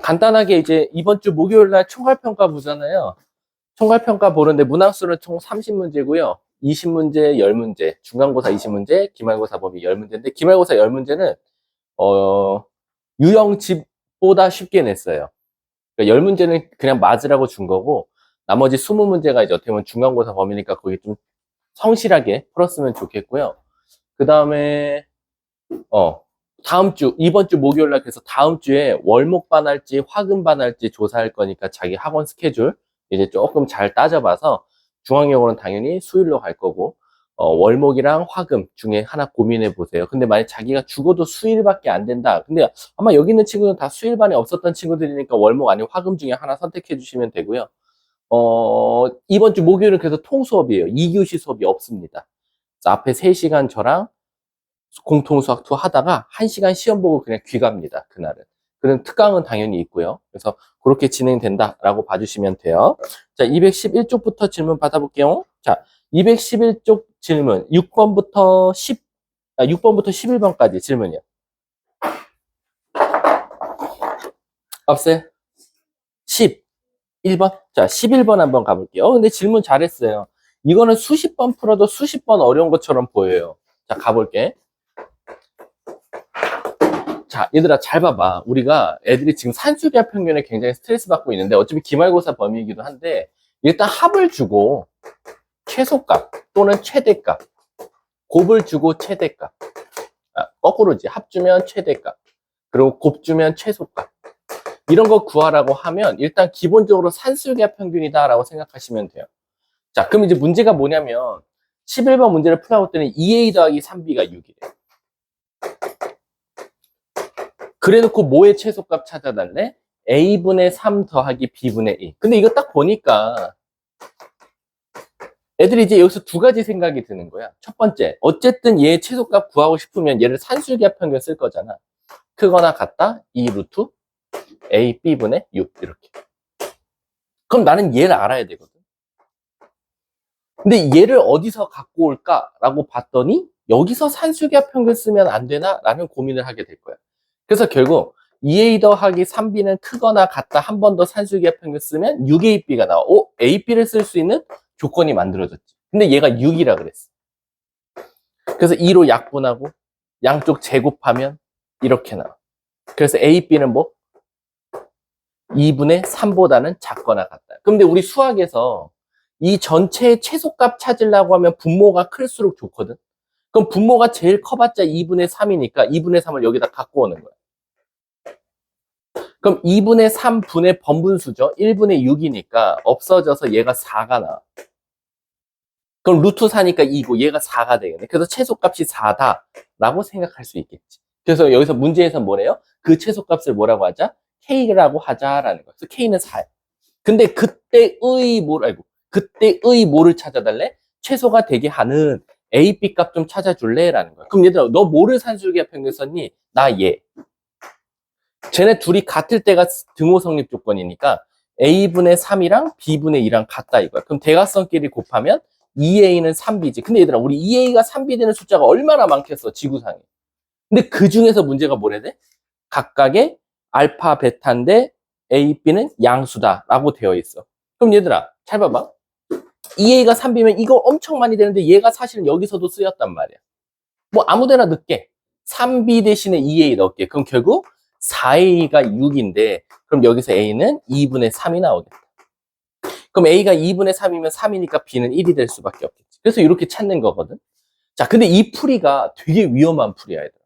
간단하게 이제 이번 주 목요일 날 총괄평가 보잖아요. 총괄평가 보는데 문항수는 총 30문제고요. 20문제, 10문제, 중간고사 20문제, 기말고사 범위 10문제인데 기말고사 10문제는 유형집보다 쉽게 냈어요. 그러니까 10문제는 그냥 맞으라고 준 거고 나머지 20문제가 이제 어떻게 보면 중간고사 범위니까 거기 좀 성실하게 풀었으면 좋겠고요. 그 다음에 다음 주, 이번 주 목요일 날 그래서 다음 주에 월목반 할지 화금반 할지 조사할 거니까 자기 학원 스케줄 이제 조금 잘 따져봐서 중앙여고는 당연히 수요일로 갈 거고 월목이랑 화금 중에 하나 고민해 보세요. 근데 만약 자기가 죽어도 수요일밖에 안 된다. 근데 아마 여기 있는 친구는 다 수요일반에 없었던 친구들이니까 월목 아니면 화금 중에 하나 선택해 주시면 되고요. 이번 주 목요일은 그래서 통수업이에요. 2교시 수업이 없습니다. 그래서 앞에 3시간 저랑 공통수학 투 하다가 1시간 시험 보고 그냥 귀갑니다. 그날은. 그런 특강은 당연히 있고요. 그래서 그렇게 진행된다라고 봐주시면 돼요. 자, 211쪽부터 질문 받아볼게요. 자, 211쪽 질문 6번부터 11번까지 질문이요. 없어요? 11번? 자, 11번 한번 가볼게요. 근데 질문 잘했어요. 이거는 수십 번 풀어도 수십 번 어려운 것처럼 보여요. 자, 가볼게. 자, 얘들아 잘 봐봐. 우리가 애들이 지금 산수기하 평균에 굉장히 스트레스 받고 있는데 어차피 기말고사 범위이기도 한데 일단 합을 주고 최소값 또는 최대값, 곱을 주고 최대값, 거꾸로지. 합 주면 최대값, 그리고 곱 주면 최소값, 이런 거 구하라고 하면 일단 기본적으로 산수기하 평균이다 라고 생각하시면 돼요. 자, 그럼 이제 문제가 뭐냐면 11번 문제를 풀어볼 때는 2a 더하기 3b가 6이래. 그래놓고 뭐의 최소값 찾아달래? a분의 3 더하기 b분의 1. 근데 이거 딱 보니까 애들이 이제 여기서 두 가지 생각이 드는 거야. 첫 번째, 어쨌든 얘의 최소값 구하고 싶으면 얘를 산술기하 평균 쓸 거잖아. 크거나 같다 2 루트 a b분의 6 이렇게. 그럼 나는 얘를 알아야 되거든. 근데 얘를 어디서 갖고 올까라고 봤더니 여기서 산술기하 평균 쓰면 안 되나? 라는 고민을 하게 될 거야. 그래서 결국 2a 더하기 3b는 크거나 같다 한 번 더 산술기하 평균 쓰면 6ab가 나와. ab를 쓸 수 있는 조건이 만들어졌지. 근데 얘가 6이라 그랬어. 그래서 2로 약분하고 양쪽 제곱하면 이렇게 나와. 그래서 ab는 뭐? 2분의 3보다는 작거나 같다. 근데 우리 수학에서 이 전체의 최소값 찾으려고 하면 분모가 클수록 좋거든. 그럼 분모가 제일 커봤자 2분의 3이니까 2분의 3을 여기다 갖고 오는 거야. 그럼 2분의 3분의 번분수죠. 1분의 6이니까 없어져서 얘가 4가 나와. 그럼 루트 4니까 2고 얘가 4가 되겠네. 그래서 최소값이 4다 라고 생각할 수 있겠지. 그래서 여기서 문제에서 뭐래요? 그 최소값을 뭐라고 하자? K라고 하자라는 거야. 그래서 K는 4야. 근데 그때의 뭐를 찾아달래? 최소가 되게 하는 A, B 값 좀 찾아줄래? 라는 거야. 그럼 얘들아, 너 뭐를 산술기하 평균 썼니? 나 얘. 쟤네 둘이 같을 때가 등호 성립 조건이니까 A분의 3이랑 B분의 2랑 같다 이거야. 그럼 대각선끼리 곱하면 2A는 3B지. 근데 얘들아, 우리 2A가 3B 되는 숫자가 얼마나 많겠어, 지구상에. 근데 그 중에서 문제가 뭐래 돼? 각각의 알파, 베타인데 A, B는 양수다라고 되어 있어. 그럼 얘들아, 잘 봐봐. 2A가 3B면 이거 엄청 많이 되는데 얘가 사실은 여기서도 쓰였단 말이야. 뭐 아무데나 넣게. 3B 대신에 2A 넣을게. 그럼 결국 4A가 6인데 그럼 여기서 A는 2분의 3이 나오겠다. 그럼 A가 2분의 3이면 3이니까 B는 1이 될 수밖에 없겠지. 그래서 이렇게 찾는 거거든. 자, 근데 이 풀이가 되게 위험한 풀이야, 얘들아.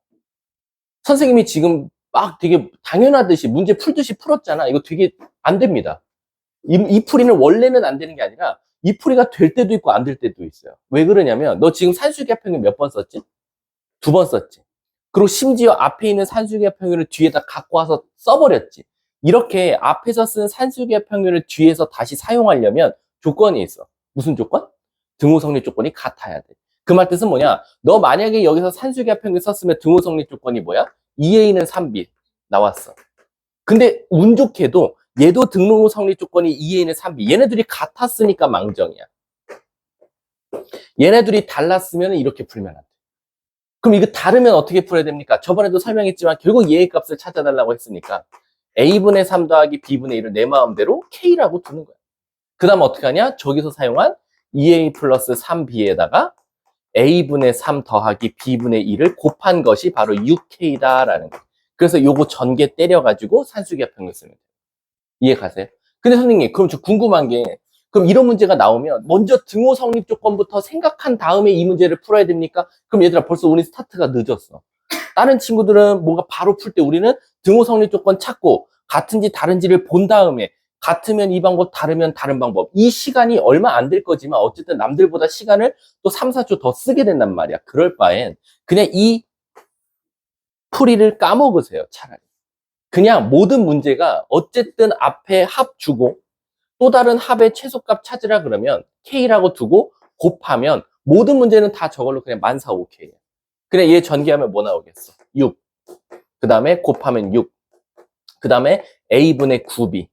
선생님이 지금 막 되게 당연하듯이 문제 풀듯이 풀었잖아. 이거 되게 안 됩니다. 이 풀이는 원래는 안 되는 게 아니라 이 풀이가 될 때도 있고 안 될 때도 있어요. 왜 그러냐면 너 지금 산술기하 평균 몇 번 썼지? 2번 썼지. 그리고 심지어 앞에 있는 산술기하 평균을 뒤에다 갖고 와서 써버렸지. 이렇게 앞에서 쓴 산술기하 평균을 뒤에서 다시 사용하려면 조건이 있어. 무슨 조건? 등호 성립 조건이 같아야 돼. 그 말 뜻은 뭐냐? 너 만약에 여기서 산술기하 평균 썼으면 등호 성립 조건이 뭐야? 2A는 3B 나왔어. 근데 운 좋게도 얘도 등호 성립 조건이 2A는 3B. 얘네들이 같았으니까 망정이야. 얘네들이 달랐으면 이렇게 풀면 안 돼. 그럼 이거 다르면 어떻게 풀어야 됩니까? 저번에도 설명했지만 결국 얘의 값을 찾아달라고 했으니까 A분의 3 더하기 B분의 1을 내 마음대로 K라고 두는 거야. 그 다음 어떻게 하냐? 저기서 사용한 2A 플러스 3B에다가 A분의 3 더하기 B분의 1을 곱한 것이 바로 6K다라는 거예요. 그래서 요거 전개 때려가지고 산수기하 평균 쓰면 돼요. 이해 가세요? 근데 선생님, 그럼 저 궁금한 게, 그럼 이런 문제가 나오면 먼저 등호 성립 조건부터 생각한 다음에 이 문제를 풀어야 됩니까? 그럼 얘들아, 벌써 우리 스타트가 늦었어. 다른 친구들은 뭔가 바로 풀 때 우리는 등호 성립 조건 찾고 같은지 다른지를 본 다음에 같으면 이 방법, 다르면 다른 방법. 이 시간이 얼마 안 될 거지만 어쨌든 남들보다 시간을 또 3, 4초 더 쓰게 된단 말이야. 그럴 바엔 그냥 이 풀이를 까먹으세요, 차라리. 그냥 모든 문제가 어쨌든 앞에 합 주고 또 다른 합의 최소값 찾으라 그러면 K라고 두고 곱하면 모든 문제는 다 저걸로 그냥 14,500K예요. 그래, 얘 전개하면 뭐 나오겠어? 6. 그 다음에 곱하면 6. 그 다음에 A분의 9B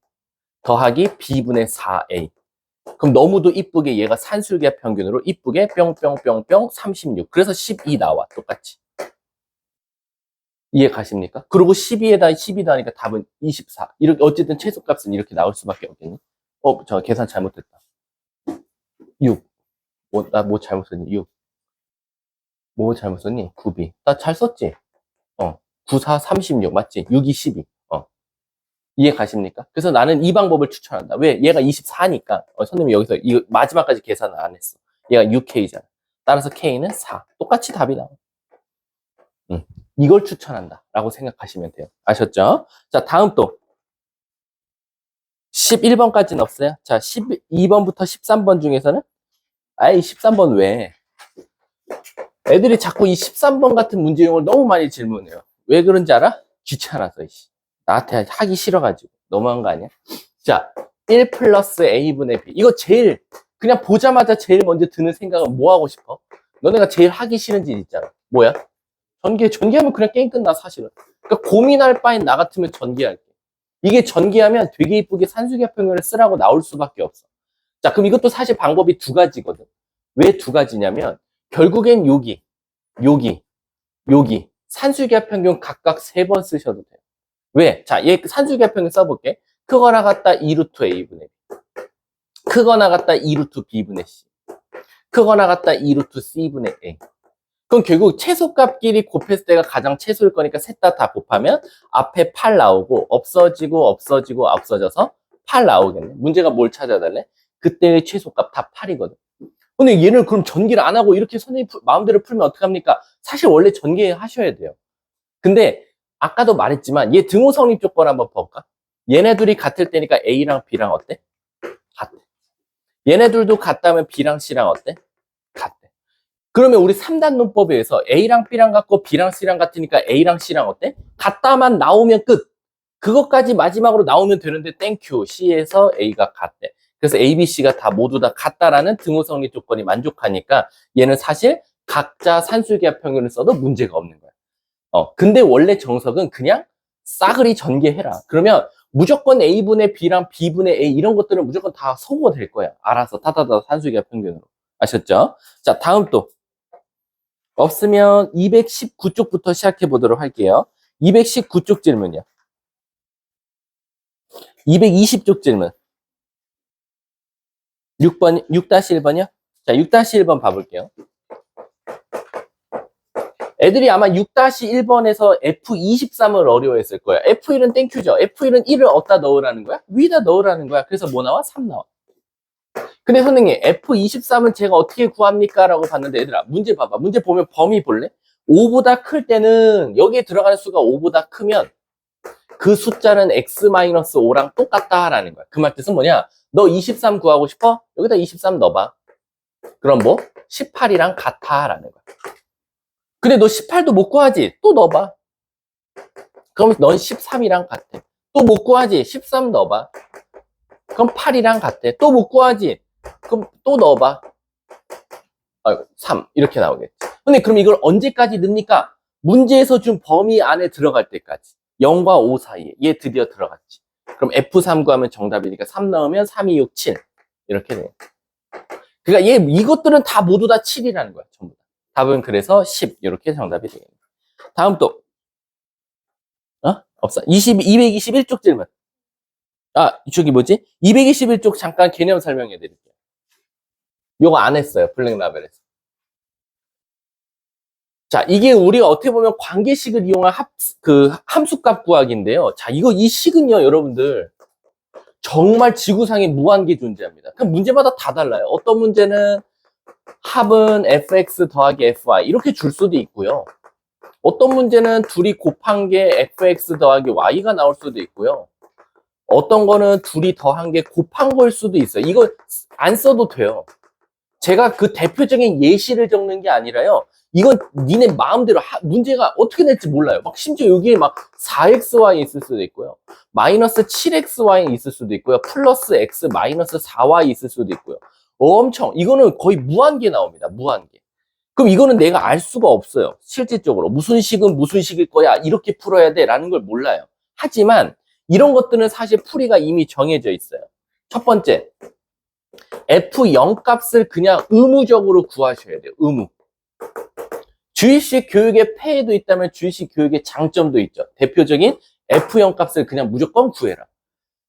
더하기 B분의 4A. 그럼 너무도 이쁘게 얘가 산술기하 평균으로 이쁘게 뿅뿅뿅뿅 36. 그래서 12 나와, 똑같이. 이해 가십니까? 그리고 12에다 12 더하니까 답은 24. 이렇게 어쨌든 최소값은 이렇게 나올 수밖에 없겠니? 저 계산 잘못됐다. 6. 나 뭐 잘못 썼니? 6. 뭐 잘못 썼니? 9B. 나 잘 썼지? 9, 4, 36 맞지? 6, 2, 12. 이해 가십니까? 그래서 나는 이 방법을 추천한다. 왜? 얘가 24니까. 선생님이 여기서 이 마지막까지 계산을 안 했어. 얘가 6K잖아. 따라서 K는 4. 똑같이 답이 나와. 이걸 추천한다. 라고 생각하시면 돼요. 아셨죠? 자, 다음 또. 11번까지는 없어요. 자, 12번부터 13번 중에서는 아이, 13번 왜? 애들이 자꾸 이 13번 같은 문제용을 너무 많이 질문해요. 왜 그런지 알아? 귀찮아서. 나한테 하기 싫어가지고. 너무한 거 아니야? 자, 1 플러스 A분의 B. 이거 제일, 그냥 보자마자 제일 먼저 드는 생각은 뭐 하고 싶어? 너네가 제일 하기 싫은 짓 있잖아. 뭐야? 전개하면 그냥 게임 끝나, 사실은. 그러니까 고민할 바엔 나 같으면 전개할게. 이게 전개하면 되게 이쁘게 산수기하 평균을 쓰라고 나올 수밖에 없어. 자, 그럼 이것도 사실 방법이 두 가지거든. 왜 두 가지냐면, 결국엔 여기, 산수기하 평균 각각 3번 쓰셔도 돼요. 왜? 자, 얘 산수기하 평균 써볼게. 크거나 같다 2루트 A분의 B. 크거나 같다 2루트 B분의 C. 크거나 같다 2루트 C분의 A. 그럼 결국 최소값끼리 곱했을 때가 가장 최소일 거니까 셋 다 곱하면 앞에 8 나오고 없어져서 8 나오겠네. 문제가 뭘 찾아달래? 그때의 최소값 다 8이거든. 근데 얘를 그럼 전개를 안 하고 이렇게 선생님 마음대로 풀면 어떡합니까? 사실 원래 전개하셔야 돼요. 근데 아까도 말했지만 얘 등호 성립 조건 한번 볼까? 얘네들이 같을 때니까 A랑 B랑 어때? 같대. 얘네들도 같다면 B랑 C랑 어때? 같대. 그러면 우리 3단 논법에 의해서 A랑 B랑 같고 B랑 C랑 같으니까 A랑 C랑 어때? 같다만 나오면 끝. 그것까지 마지막으로 나오면 되는데 땡큐. C에서 A가 같대. 그래서 A, B, C가 다 모두 다 같다라는 등호 성립 조건이 만족하니까 얘는 사실 각자 산술기하 평균을 써도 문제가 없는 거야. 근데 원래 정석은 그냥 싸그리 전개해라. 그러면 무조건 A분의 B랑 B분의 A 이런 것들은 무조건 다 소거가 될 거야. 알아서 타다다 산술기하 평균으로. 아셨죠? 자, 다음 또. 없으면 219쪽부터 시작해 보도록 할게요. 219쪽 질문이요. 220쪽 질문. 6번, 6-1번이요? 자, 6-1번 봐볼게요. 애들이 아마 6-1번에서 F23을 어려워했을 거야. F1은 땡큐죠. F1은 1을 어디다 넣으라는 거야? 위에다 넣으라는 거야. 그래서 뭐 나와? 3 나와. 근데 선생님, F23은 제가 어떻게 구합니까? 라고 봤는데 얘들아, 문제 봐봐. 문제 보면 범위 볼래? 5보다 클 때는 여기에 들어가는 수가 5보다 크면 그 숫자는 X-5랑 똑같다라는 거야. 그 말 뜻은 뭐냐? 너 23 구하고 싶어? 여기다 23 넣어봐. 그럼 뭐? 18이랑 같아라는 거야. 근데 너 18도 못 구하지? 또 넣어봐. 그럼 넌 13이랑 같아. 또 못 구하지? 13 넣어봐. 그럼 8이랑 같아. 또 못 구하지? 그럼 또 넣어봐. 3 이렇게 나오겠지. 근데 그럼 이걸 언제까지 넣습니까? 문제에서 준 범위 안에 들어갈 때까지. 0과 5 사이에. 얘 드디어 들어갔지. 그럼 F3 구하면 정답이니까 3 넣으면 3, 2, 6, 7 이렇게 돼요. 그러니까 얘 이것들은 다 모두 다 7이라는 거야. 전부 다. 답은 그래서 10 이렇게 정답이 되겠네. 다음 또 없어. 221쪽 질문. 아, 저기 뭐지? 221쪽 잠깐 개념 설명해 드릴게요. 요거 안 했어요. 블랙라벨에서. 자, 이게 우리가 어떻게 보면 관계식을 이용한 함수값 구하기인데요. 자, 이 식은요, 여러분들. 정말 지구상에 무한계 존재합니다. 그 문제마다 다 달라요. 어떤 문제는 합은 fx 더하기 fy 이렇게 줄 수도 있고요. 어떤 문제는 둘이 곱한 게 fx 더하기 y가 나올 수도 있고요. 어떤 거는 둘이 더한 게 곱한 거일 수도 있어요. 이거 안 써도 돼요. 제가 그 대표적인 예시를 적는 게 아니라요. 이건 니네 마음대로 문제가 어떻게 될지 몰라요. 막 심지어 여기에 막 4xy 있을 수도 있고요. 마이너스 7xy 있을 수도 있고요. 플러스 x 마이너스 4y 있을 수도 있고요. 엄청 이거는 거의 무한계 나옵니다. 무한계. 그럼 이거는 내가 알 수가 없어요. 실질적으로 무슨 식은 무슨 식일 거야 이렇게 풀어야 돼 라는 걸 몰라요. 하지만 이런 것들은 사실 풀이가 이미 정해져 있어요. 첫 번째 F0 값을 그냥 의무적으로 구하셔야 돼요. 의무. 주입식 교육의 폐해도 있다면 주입식 교육의 장점도 있죠. 대표적인 F0 값을 그냥 무조건 구해라.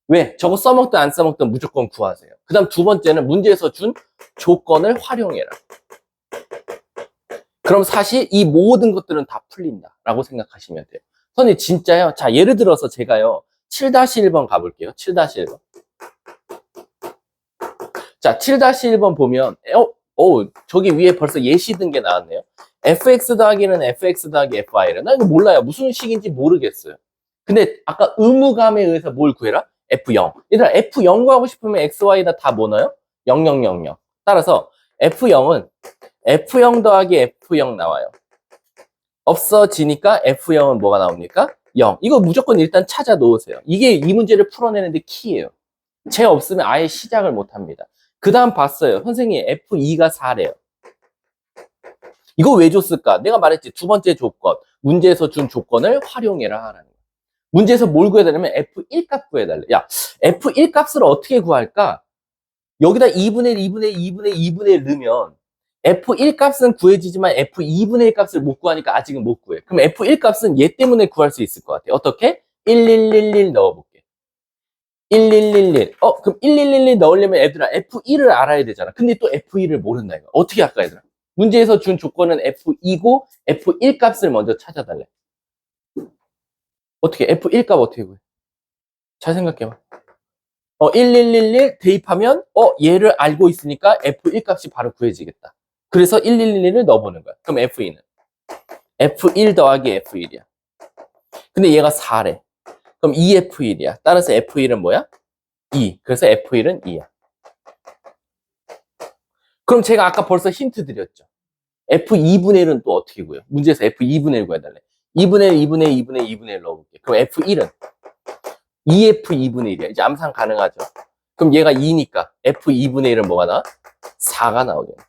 왜? 저거 써먹든 안 써먹든 무조건 구하세요. 그 다음 두 번째는 문제에서 준 조건을 활용해라. 그럼 사실 이 모든 것들은 다 풀린다라고 생각하시면 돼요. 선생님 진짜요? 자, 예를 들어서 제가요. 7-1번 가볼게요. 7-1번. 자, 7-1번 보면 저기 위에 벌써 예시 든 게 나왔네요. fx 더하기는 fx 더하기 fy래. 나 이거 몰라요. 무슨 식인지 모르겠어요. 근데 아까 의무감에 의해서 뭘 구해라? f0. 얘들아 f0 구하고 싶으면 xy다 다 뭐 넣어요? 0, 0, 0, 0. 따라서 f0은 f0 더하기 f0 나와요. 없어지니까 f0은 뭐가 나옵니까? 0. 이거 무조건 일단 찾아 놓으세요. 이게 이 문제를 풀어내는데 키예요. 쟤 없으면 아예 시작을 못 합니다. 그 다음 봤어요. 선생님 F2가 4래요. 이거 왜 줬을까? 내가 말했지. 두 번째 조건. 문제에서 준 조건을 활용해라 하라는 거야. 문제에서 뭘 구해달라면 F1 값 구해달래. 야, F1 값을 어떻게 구할까? 여기다 2분의 1, 2분의 1, 2분의 1, 2분의 1 넣으면 F1 값은 구해지지만 F2분의 1 값을 못 구하니까 아직은 못 구해. 그럼 F1 값은 얘 때문에 구할 수 있을 것 같아. 어떻게? 1111 넣어볼게. 1111. 그럼 1111 넣으려면 애들아 F1을 알아야 되잖아. 근데 또 F1을 모른다 이거. 어떻게 할까 얘들아? 문제에서 준 조건은 F2고 F1 값을 먼저 찾아달래. 어떻게 F1 값 어떻게 구해? 잘 생각해봐. 1111 대입하면 얘를 알고 있으니까 F1 값이 바로 구해지겠다. 그래서 1111을 넣어보는 거야. 그럼 F2는 F1 더하기 F1이야. 근데 얘가 4래. 그럼 2F1이야. 따라서 F1은 뭐야? 2. 그래서 F1은 2야. 그럼 제가 아까 벌써 힌트 드렸죠. F2분의 1은 또 어떻게 구해요? 문제에서 F2분의 1 구해달래. 2분의 1, 2분의 1, 2분의 1, 2분의 1 넣어볼게. 그럼 F1은 2F2분의 1이야. 이제 암산 가능하죠. 그럼 얘가 2니까 F2분의 1은 뭐가 나와? 4가 나오겠네.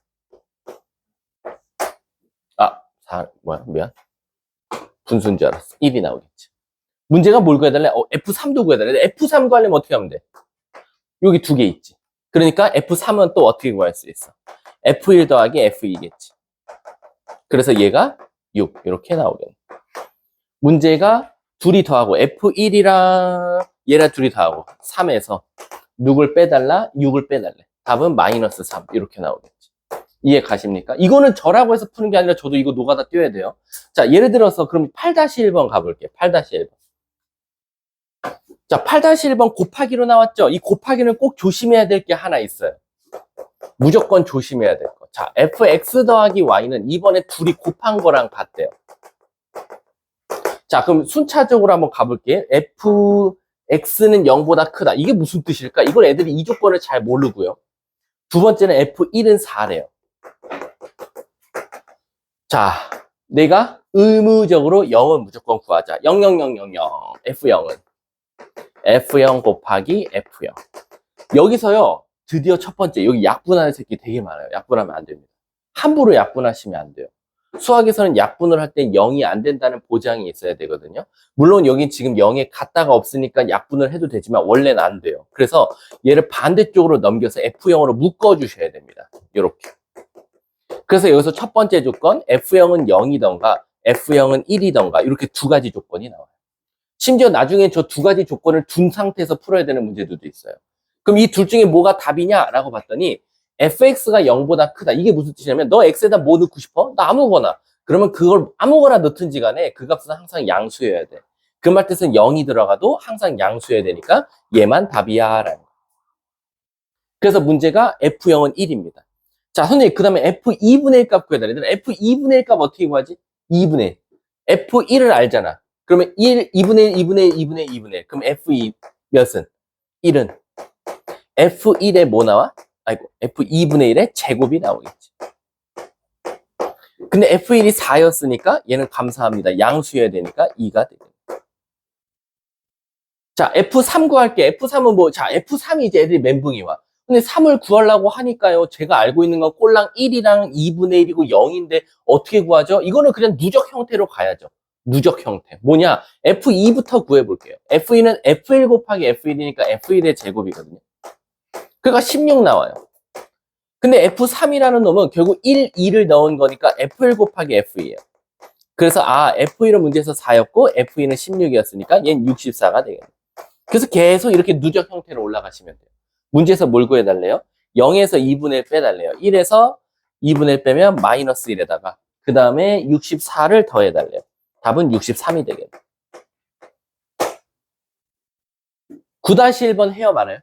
4, 미안. 분수인 줄 알았어. 1이 나오겠지. 문제가 뭘 구해달래? F3도 구해달래. F3 구하려면 어떻게 하면 돼? 여기 두 개 있지. 그러니까 F3은 또 어떻게 구할 수 있어? F1 더하기 F2겠지. 그래서 얘가 6 이렇게 나오겠네. 문제가 둘이 더하고 F1이랑 얘랑 둘이 더하고 3에서 누굴 빼달라? 6을 빼달래. 답은 마이너스 3 이렇게 나오겠지. 이해 가십니까? 이거는 저라고 해서 푸는 게 아니라 저도 이거 노가다 띄워야 돼요. 자, 예를 들어서 그럼 8-1번 가볼게요. 8-1번. 자, 8-1번 곱하기로 나왔죠? 이 곱하기는 꼭 조심해야 될 게 하나 있어요. 무조건 조심해야 될 거. 자, fx 더하기 y는 이번에 둘이 곱한 거랑 같대요. 자, 그럼 순차적으로 한번 가볼게요. fx는 0보다 크다. 이게 무슨 뜻일까? 이걸 애들이 이 조건을 잘 모르고요. 두 번째는 f1은 4래요. 자, 내가 의무적으로 0은 무조건 구하자. 0, 0, 0, 0, 0. f0은 f0 곱하기 f0. 여기서요. 드디어 첫 번째, 여기 약분하는 새끼 되게 많아요. 약분하면 안 됩니다. 함부로 약분하시면 안 돼요. 수학에서는 약분을 할 때 0이 안 된다는 보장이 있어야 되거든요. 물론 여긴 지금 0에 갔다가 없으니까 약분을 해도 되지만 원래는 안 돼요. 그래서 얘를 반대쪽으로 넘겨서 F0으로 묶어주셔야 됩니다. 이렇게. 그래서 여기서 첫 번째 조건 F0은 0이던가 F0은 1이던가 이렇게 두 가지 조건이 나와요. 심지어 나중에 저 두 가지 조건을 둔 상태에서 풀어야 되는 문제들도 있어요. 그럼 이 둘 중에 뭐가 답이냐라고 봤더니 fx가 0보다 크다. 이게 무슨 뜻이냐면 너 x에다 뭐 넣고 싶어? 나 아무거나. 그러면 그걸 아무거나 넣든지 간에 그 값은 항상 양수여야 돼. 그 말 뜻은 0이 들어가도 항상 양수여야 되니까 얘만 답이야 라는 거. 그래서 문제가 f0은 1입니다. 자, 선생님 그 다음에 f2분의 1 값 구해달라. f2분의 1 값 어떻게 구하지? 2분의 1. f1을 알잖아. 그러면 1, 2분의 1, 2분의 1, 2분의 1, 2분의 1. 그럼 f2 몇은? 1은? f1에 뭐 나와? 아이고, f2분의 1의 제곱이 나오겠지. 근데 f1이 4였으니까 얘는 감사합니다. 양수여야 되니까 2가 되겠네. 자, f3 구할게. f3은 뭐, 자, f3이 이제 애들이 멘붕이 와. 근데 3을 구하려고 하니까요. 제가 알고 있는 건 꼴랑 1이랑 2분의 1이고 0인데 어떻게 구하죠? 이거는 그냥 누적 형태로 가야죠. 누적 형태. 뭐냐? f2부터 구해볼게요. f2는 f1 곱하기 f1이니까 f1의 제곱이거든요. 그러니까 16 나와요. 근데 f3이라는 놈은 결국 1, 2를 넣은 거니까 f1 곱하기 f2예요. 그래서 f1은 문제에서 4였고 f2는 16이었으니까 얘는 64가 되겠네요. 그래서 계속 이렇게 누적 형태로 올라가시면 돼요. 문제에서 뭘 구해달래요? 0에서 2분의 1 빼달래요. 1에서 2분의 1 빼면 마이너스 1에다가 그 다음에 64를 더해달래요. 답은 63이 되겠네요. 9-1번 해요, 말아요?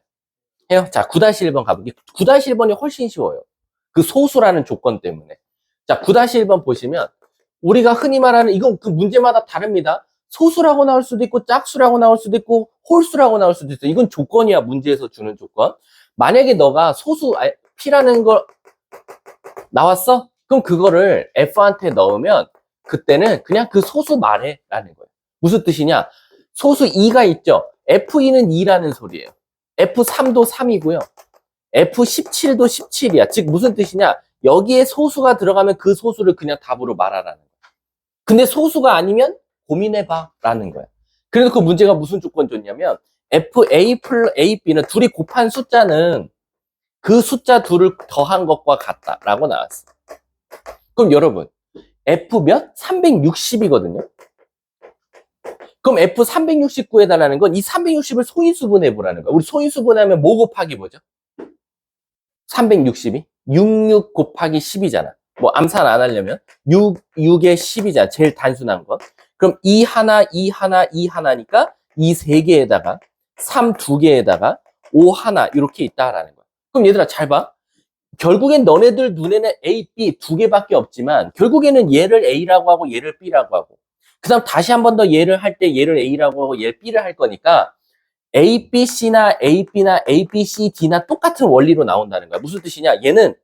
해요? 자, 9-1번 가볼게요. 9-1번이 훨씬 쉬워요. 그 소수라는 조건 때문에. 자, 9-1번 보시면 우리가 흔히 말하는 이건 그 문제마다 다릅니다. 소수라고 나올 수도 있고 짝수라고 나올 수도 있고 홀수라고 나올 수도 있어. 이건 조건이야. 문제에서 주는 조건. 만약에 너가 소수 P라는 걸 나왔어? 그럼 그거를 F한테 넣으면 그때는 그냥 그 소수 말해 라는 거예요. 무슨 뜻이냐? 소수 2가 있죠. F2는 2라는 소리예요. F3도 3이고요. F17도 17이야. 즉 무슨 뜻이냐? 여기에 소수가 들어가면 그 소수를 그냥 답으로 말하라는 거야. 근데 소수가 아니면 고민해봐 라는 거야. 그래서 그 문제가 무슨 조건 줬냐면 FA 플러스 AB는 둘이 곱한 숫자는 그 숫자 둘을 더한 것과 같다 라고 나왔어. 그럼 여러분 F 몇? 360이거든요. 그럼 F 360 구해달라는 건 이 360을 소인수분해보라는 거야. 우리 소인수분해하면 뭐 곱하기 뭐죠? 360이? 66 곱하기 10이잖아. 뭐 암산 안 하려면 6에 10이잖아. 제일 단순한 거. 그럼 2 하나, 2 하나, 2 하나니까 2 3개에다가 3 2개에다가 5 하나 이렇게 있다라는 거야. 그럼 얘들아 잘 봐. 결국엔 너네들 눈에는 A, B 두 개밖에 없지만 결국에는 얘를 A라고 하고 얘를 B라고 하고 그 다음 다시 한 번 더 얘를 할 때 얘를 A라고 하고 얘를 B를 할 거니까 A, B, C나 A, B나 A, B, C, D나 똑같은 원리로 나온다는 거야. 무슨 뜻이냐? 얘는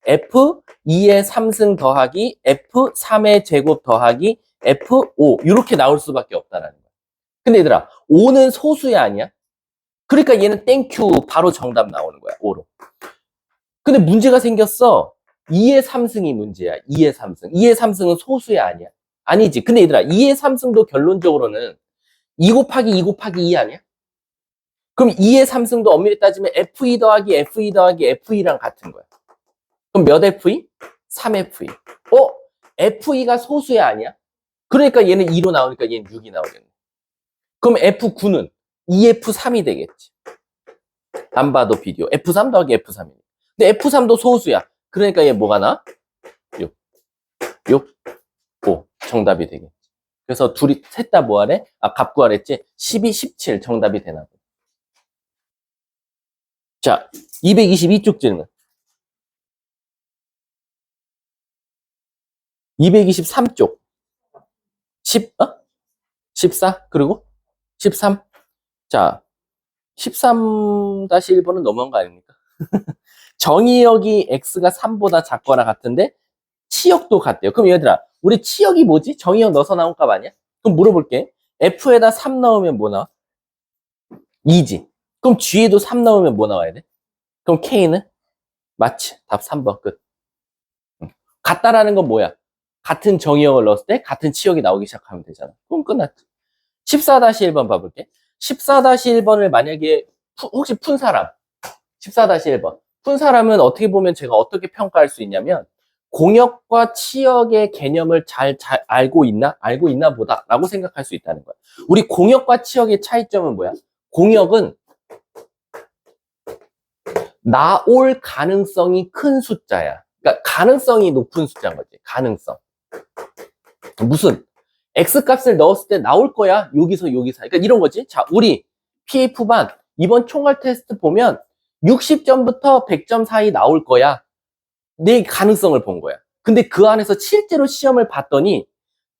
F2의 3승 더하기 F3의 제곱 더하기 F5 이렇게 나올 수밖에 없다는 거야. 근데 얘들아 5는 소수야 아니야? 그러니까 얘는 땡큐 바로 정답 나오는 거야. 5로. 근데 문제가 생겼어. 2의 3승이 문제야. 2의 3승. 2의 3승은 소수야 아니야? 아니지. 근데 얘들아 2의 3승도 결론적으로는 2 곱하기 2 곱하기 2 아니야? 그럼 2의 3승도 엄밀히 따지면 F2 더하기 F2 더하기 F2랑 같은 거야. 그럼 몇 F2? 3F2. F2가 소수야 아니야? 그러니까 얘는 2로 나오니까 얘는 6이 나오겠네. 그럼 F9는 2F3이 되겠지. 안 봐도 비디오. F3 더하기 F3이네. 근데 F3도 소수야. 그러니까 얘 뭐가 나? 6. 6, 5. 정답이 되겠지. 그래서 둘이 셋 다 뭐 하래? 값 구하랬지? 12, 17 정답이 되나 보다. 자, 222쪽 질문. 223쪽. 14? 그리고 13? 자, 13-1번은 너무한 거 아닙니까? 정의역이 x가 3보다 작거나 같은데 치역도 같대요. 그럼 얘들아, 우리 치역이 뭐지? 정의역 넣어서 나온 값 아니야? 그럼 물어볼게. f에다 3 넣으면 뭐 나와? 2지. 그럼 g에도 3 넣으면 뭐 나와야 돼? 그럼 k는? 맞지. 답 3번 끝. 같다라는 건 뭐야? 같은 정의역을 넣었을 때 같은 치역이 나오기 시작하면 되잖아. 그럼 끝났지. 14-1번 봐볼게. 14-1번을 만약에 혹시 푼 사람 14-1번 푼 사람은 어떻게 보면 제가 어떻게 평가할 수 있냐면 공역과 치역의 개념을 잘 알고 있나 보다 라고 생각할 수 있다는 거야. 우리 공역과 치역의 차이점은 뭐야? 공역은 나올 가능성이 큰 숫자야. 그러니까 가능성이 높은 숫자인 거지. 가능성. 무슨 X값을 넣었을 때 나올 거야. 여기서 사이. 그러니까 이런 거지. 자, 우리 PF반 이번 총괄 테스트 보면 60점부터 100점 사이 나올 거야. 내 가능성을 본 거야. 근데 그 안에서 실제로 시험을 봤더니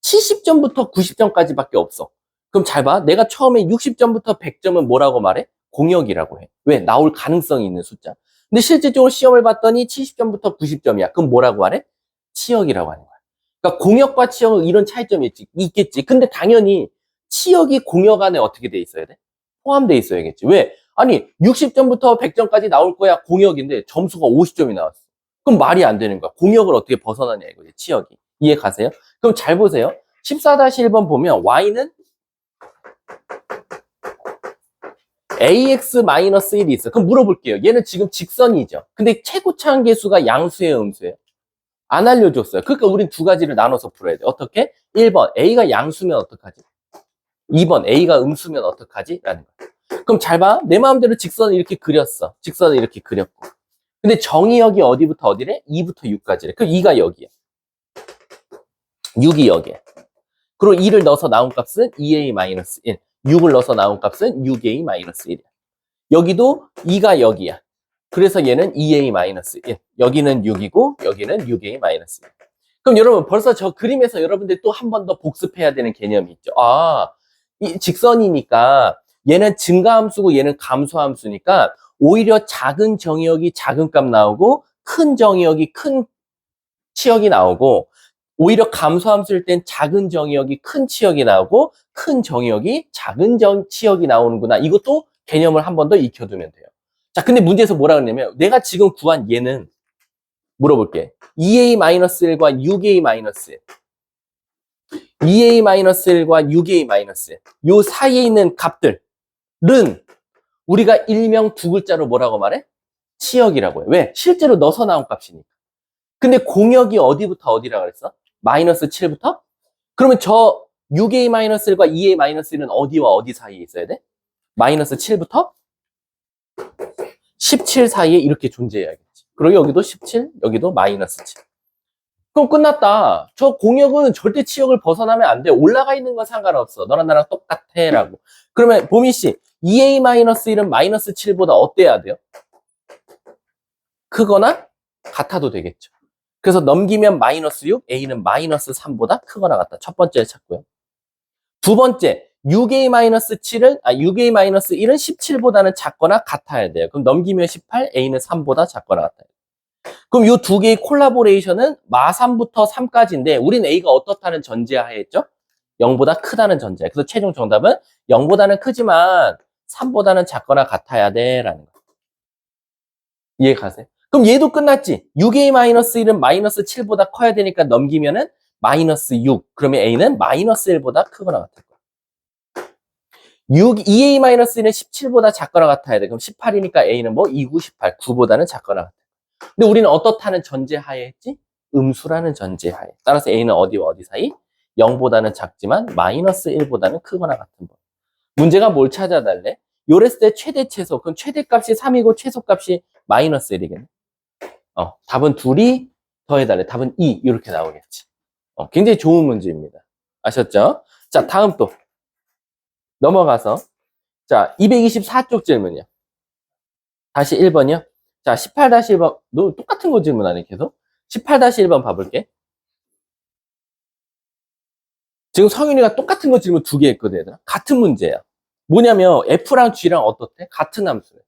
70점부터 90점까지밖에 없어. 그럼 잘 봐. 내가 처음에 60점부터 100점은 뭐라고 말해? 공역이라고 해. 왜? 나올 가능성이 있는 숫자. 근데 실질적으로 시험을 봤더니 70점부터 90점이야. 그럼 뭐라고 하래? 치역이라고 하는 거야. 그러니까 공역과 치역은 이런 차이점이 있겠지. 근데 당연히 치역이 공역 안에 어떻게 돼 있어야 돼? 포함돼 있어야겠지. 왜? 아니 60점부터 100점까지 나올 거야. 공역인데 점수가 50점이 나왔어. 그럼 말이 안 되는 거야. 공역을 어떻게 벗어나냐 이거지. 치역이. 이해 가세요? 그럼 잘 보세요. 14-1번 보면 y는 ax-1이 있어. 그럼 물어볼게요. 얘는 지금 직선이죠. 근데 최고차항 계수가 양수예요, 음수예요? 안 알려줬어요. 그러니까 우린 두 가지를 나눠서 풀어야 돼. 어떻게? 1번 a가 양수면 어떡하지? 2번 a가 음수면 어떡하지? 라는 거야. 그럼 잘 봐. 내 마음대로 직선을 이렇게 그렸어. 직선을 이렇게 그렸고. 근데 정의역이 어디부터 어디래? 2부터 6까지래. 그럼 2가 여기야. 6이 여기야. 그리고 2를 넣어서 나온 값은 2a-1. 6을 넣어서 나온 값은 6a-1이야. 여기도 2가 여기야. 그래서 얘는 2a-1. 여기는 6이고 여기는 6a-1. 그럼 여러분 벌써 저 그림에서 여러분들 또 한 번 더 복습해야 되는 개념이 있죠. 아, 이 직선이니까 얘는 증가함수고 얘는 감소함수니까 오히려 작은 정의역이 작은 값 나오고 큰 정의역이 큰 치역이 나오고 오히려 감소함수일 땐 작은 정의역이 큰 치역이 나오고 큰 정의역이 작은 치역이 나오는구나. 이것도 개념을 한 번 더 익혀두면 돼요. 자, 근데 문제에서 뭐라 그러냐면 내가 지금 구한 얘는 물어볼게. 2a-1과 6a-1 2a-1과 6a-1 요 사이에 있는 값들은 우리가 일명 두 글자로 뭐라고 말해? 치역이라고 해. 왜? 실제로 넣어서 나온 값이니까. 근데 공역이 어디부터 어디라고 그랬어? 마이너스 7부터? 그러면 저 6a-1과 2a-1은 어디와 어디 사이에 있어야 돼? 마이너스 7부터 17 사이에 이렇게 존재해야겠지. 그리고 여기도 17, 여기도 마이너스 7. 그럼 끝났다. 저 공역은 절대 치역을 벗어나면 안 돼. 올라가 있는 건 상관없어. 너랑 나랑 똑같아. 라고. 그러면 보미씨, 2a-1은 마이너스 7보다 어때야 돼요? 크거나 같아도 되겠죠. 그래서 넘기면 마이너스 6, a는 마이너스 3보다 크거나 같다. 첫 번째 찾고요. 두 번째, 6a-7은, 6a-1은 17보다는 작거나 같아야 돼요. 그럼 넘기면 18, a는 3보다 작거나 같아요. 그럼 이 두 개의 콜라보레이션은 마3부터 3까지인데, 우린 a가 어떻다는 전제하에 했죠? 0보다 크다는 전제. 그래서 최종 정답은 0보다는 크지만 3보다는 작거나 같아야 돼. 라는 거. 이해 가세요? 그럼 얘도 끝났지. 6a-1은 마이너스 7보다 커야 되니까 넘기면은 마이너스 6. 그러면 a는 마이너스 1보다 크거나 같을 거야. 2a-1은 17보다 작거나 같아야 돼. 그럼 18이니까 a는 뭐? 2, 9, 18. 9보다는 작거나 같아. 근데 우리는 어떻다는 전제하에 했지? 음수라는 전제하에. 따라서 a는 어디와 어디 사이? 0보다는 작지만 마이너스 1보다는 크거나 같은 거. 문제가 뭘 찾아달래? 요랬을 때 최대 최소. 그럼 최대값이 3이고 최소값이 마이너스 1이겠네. 답은 둘이 더해달래. 답은 2. 이렇게 나오겠지. 굉장히 좋은 문제입니다. 아셨죠? 자, 다음 또. 넘어가서. 자, 224쪽 질문이요. 다시 1번이요. 자, 18-1번. 너 똑같은 거 질문하네, 계속. 18-1번 봐볼게. 지금 성윤이가 똑같은 거 질문 두 개 했거든, 얘들아. 같은 문제야. 뭐냐면, F랑 G랑 어떻대? 같은 함수래.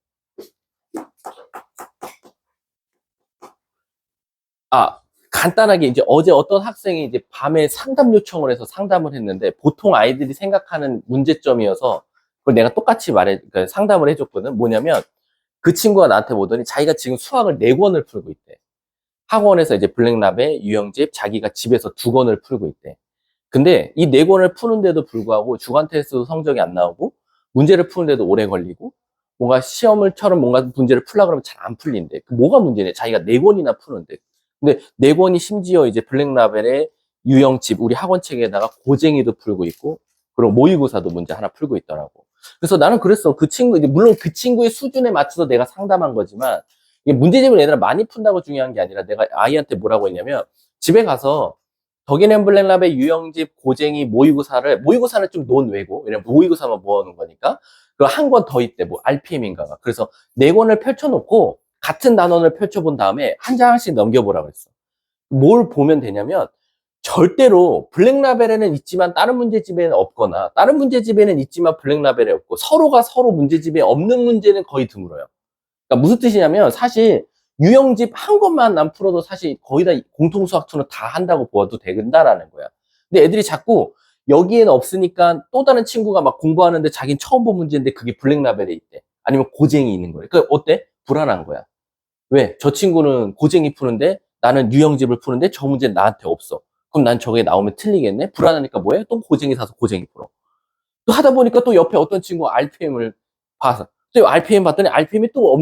간단하게 이제 어제 어떤 학생이 이제 밤에 상담 요청을 해서 상담을 했는데, 보통 아이들이 생각하는 문제점이어서, 그걸 내가 똑같이 그러니까 상담을 해줬거든. 뭐냐면, 그 친구가 나한테 오더니 자기가 지금 수학을 4권을 풀고 있대. 학원에서 이제 블랙랍의 유형집, 자기가 집에서 2권을 풀고 있대. 근데 이 4권을 푸는데도 불구하고 주간 테스트도 성적이 안 나오고 문제를 푸는데도 오래 걸리고 뭔가 시험을처럼 뭔가 문제를 풀려고 그러면 잘 안 풀린대. 뭐가 문제냐? 자기가 4권이나 푸는데. 근데 네 권이 심지어 이제 블랙라벨의 유형집, 우리 학원책에다가 고쟁이도 풀고 있고, 그리고 모의고사도 문제 하나 풀고 있더라고. 그래서 나는 그랬어. 그 친구, 이제 물론 그 친구의 수준에 맞춰서 내가 상담한 거지만, 이게 문제집을 얘들아 많이 푼다고 중요한 게 아니라 내가 아이한테 뭐라고 했냐면, 집에 가서 덕앤 블랙라벨 유형집, 고쟁이, 모의고사는 좀 논외고, 왜냐면 모의고사만 모아놓은 거니까, 그 한 권 더 있대, 뭐, RPM인가가. 그래서 네 권을 펼쳐놓고, 같은 단원을 펼쳐본 다음에 한 장씩 넘겨보라고 했어. 뭘 보면 되냐면, 절대로 블랙라벨에는 있지만 다른 문제집에는 없거나, 다른 문제집에는 있지만 블랙라벨에 없고, 서로가 서로 문제집에 없는 문제는 거의 드물어요. 그러니까 무슨 뜻이냐면, 사실 유형집 한 권만 난 풀어도 사실 거의 다 공통수학투는 다 한다고 보아도 된다라는 거야. 근데 애들이 자꾸 여기에는 없으니까 또 다른 친구가 막 공부하는데 자기는 처음 본 문제인데 그게 블랙라벨에 있대. 아니면 고쟁이 있는 거예요. 그러니까 어때? 불안한 거야. 왜? 저 친구는 고쟁이 푸는데 나는 유형집을 푸는데 저 문제는 나한테 없어. 그럼 난 저게 나오면 틀리겠네? 불안하니까 뭐해? 또 고쟁이 사서 고쟁이 풀어. 또 하다 보니까 또 옆에 어떤 친구가 RPM을 봐서 또 RPM 봤더니 RPM이 또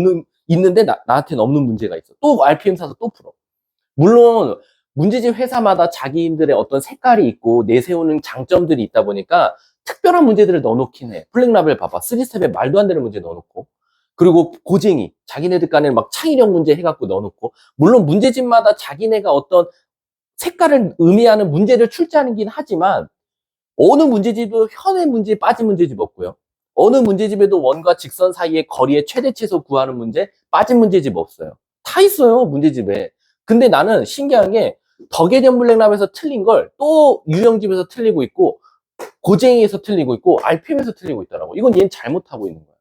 있는데 나한테는 없는 문제가 있어. 또 RPM 사서 또 풀어. 물론 문제집 회사마다 자기들의 어떤 색깔이 있고 내세우는 장점들이 있다 보니까 특별한 문제들을 넣어놓긴 해. 블랙라벨 봐봐. 3스텝에 말도 안 되는 문제 넣어놓고. 그리고 고쟁이, 자기네들 간에 막 창의력 문제 해갖고 넣어놓고. 물론 문제집마다 자기네가 어떤 색깔을 의미하는 문제를 출제하긴 하지만 어느 문제집도 현의 문제에 빠진 문제집 없고요. 어느 문제집에도 원과 직선 사이의 거리의 최대 최소 구하는 문제 빠진 문제집 없어요. 다 있어요, 문제집에. 근데 나는 신기한 게 덕에덴 블랙랍에서 틀린 걸 또 유형집에서 틀리고 있고 고쟁이에서 틀리고 있고 RPM에서 틀리고 있더라고. 이건 얘는 잘못하고 있는 거야.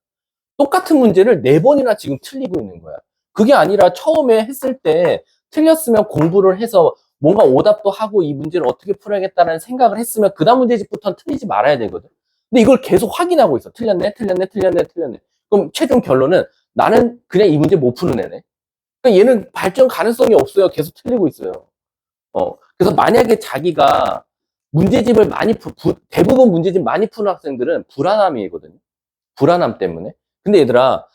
똑같은 문제를 4번이나 지금 틀리고 있는 거야. 그게 아니라 처음에 했을 때 틀렸으면 공부를 해서 뭔가 오답도 하고 이 문제를 어떻게 풀어야겠다는 생각을 했으면 그 다음 문제집부터는 틀리지 말아야 되거든. 근데 이걸 계속 확인하고 있어. 틀렸네, 틀렸네, 틀렸네, 틀렸네. 그럼 최종 결론은 나는 그냥 이 문제 못 푸는 애네. 그러니까 얘는 발전 가능성이 없어요. 계속 틀리고 있어요. 그래서 만약에 자기가 문제집을 대부분 문제집 많이 푸는 학생들은 불안함이거든요. 불안함 때문에. 근데 얘들아,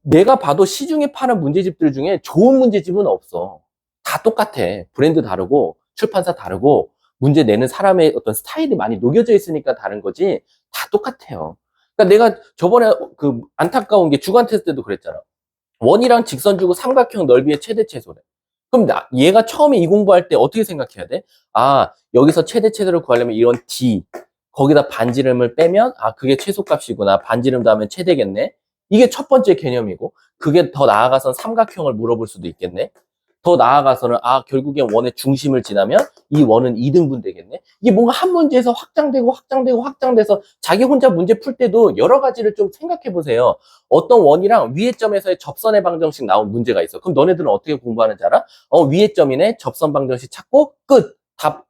내가 봐도 시중에 파는 문제집들 중에 좋은 문제집은 없어. 다 똑같아. 브랜드 다르고, 출판사 다르고, 문제 내는 사람의 어떤 스타일이 많이 녹여져 있으니까 다른 거지, 다 똑같아요. 그러니까 내가 저번에 그 안타까운 게 주간 테스트 때도 그랬잖아. 원이랑 직선 주고 삼각형 넓이의 최대 최소래. 그럼 얘가 처음에 이 공부할 때 어떻게 생각해야 돼? 아, 여기서 최대 최소를 구하려면 이런 D, 거기다 반지름을 빼면, 아, 그게 최소값이구나. 반지름 더하면 최대겠네. 이게 첫 번째 개념이고, 그게 더 나아가선 삼각형을 물어볼 수도 있겠네. 더 나아가서는, 아, 결국엔 원의 중심을 지나면 이 원은 2등분 되겠네. 이게 뭔가 한 문제에서 확장되고, 확장되고, 확장돼서 자기 혼자 문제 풀 때도 여러 가지를 좀 생각해 보세요. 어떤 원이랑 위의 점에서의 접선의 방정식 나온 문제가 있어. 그럼 너네들은 어떻게 공부하는지 알아? 위의 점이네. 접선 방정식 찾고, 끝. 답,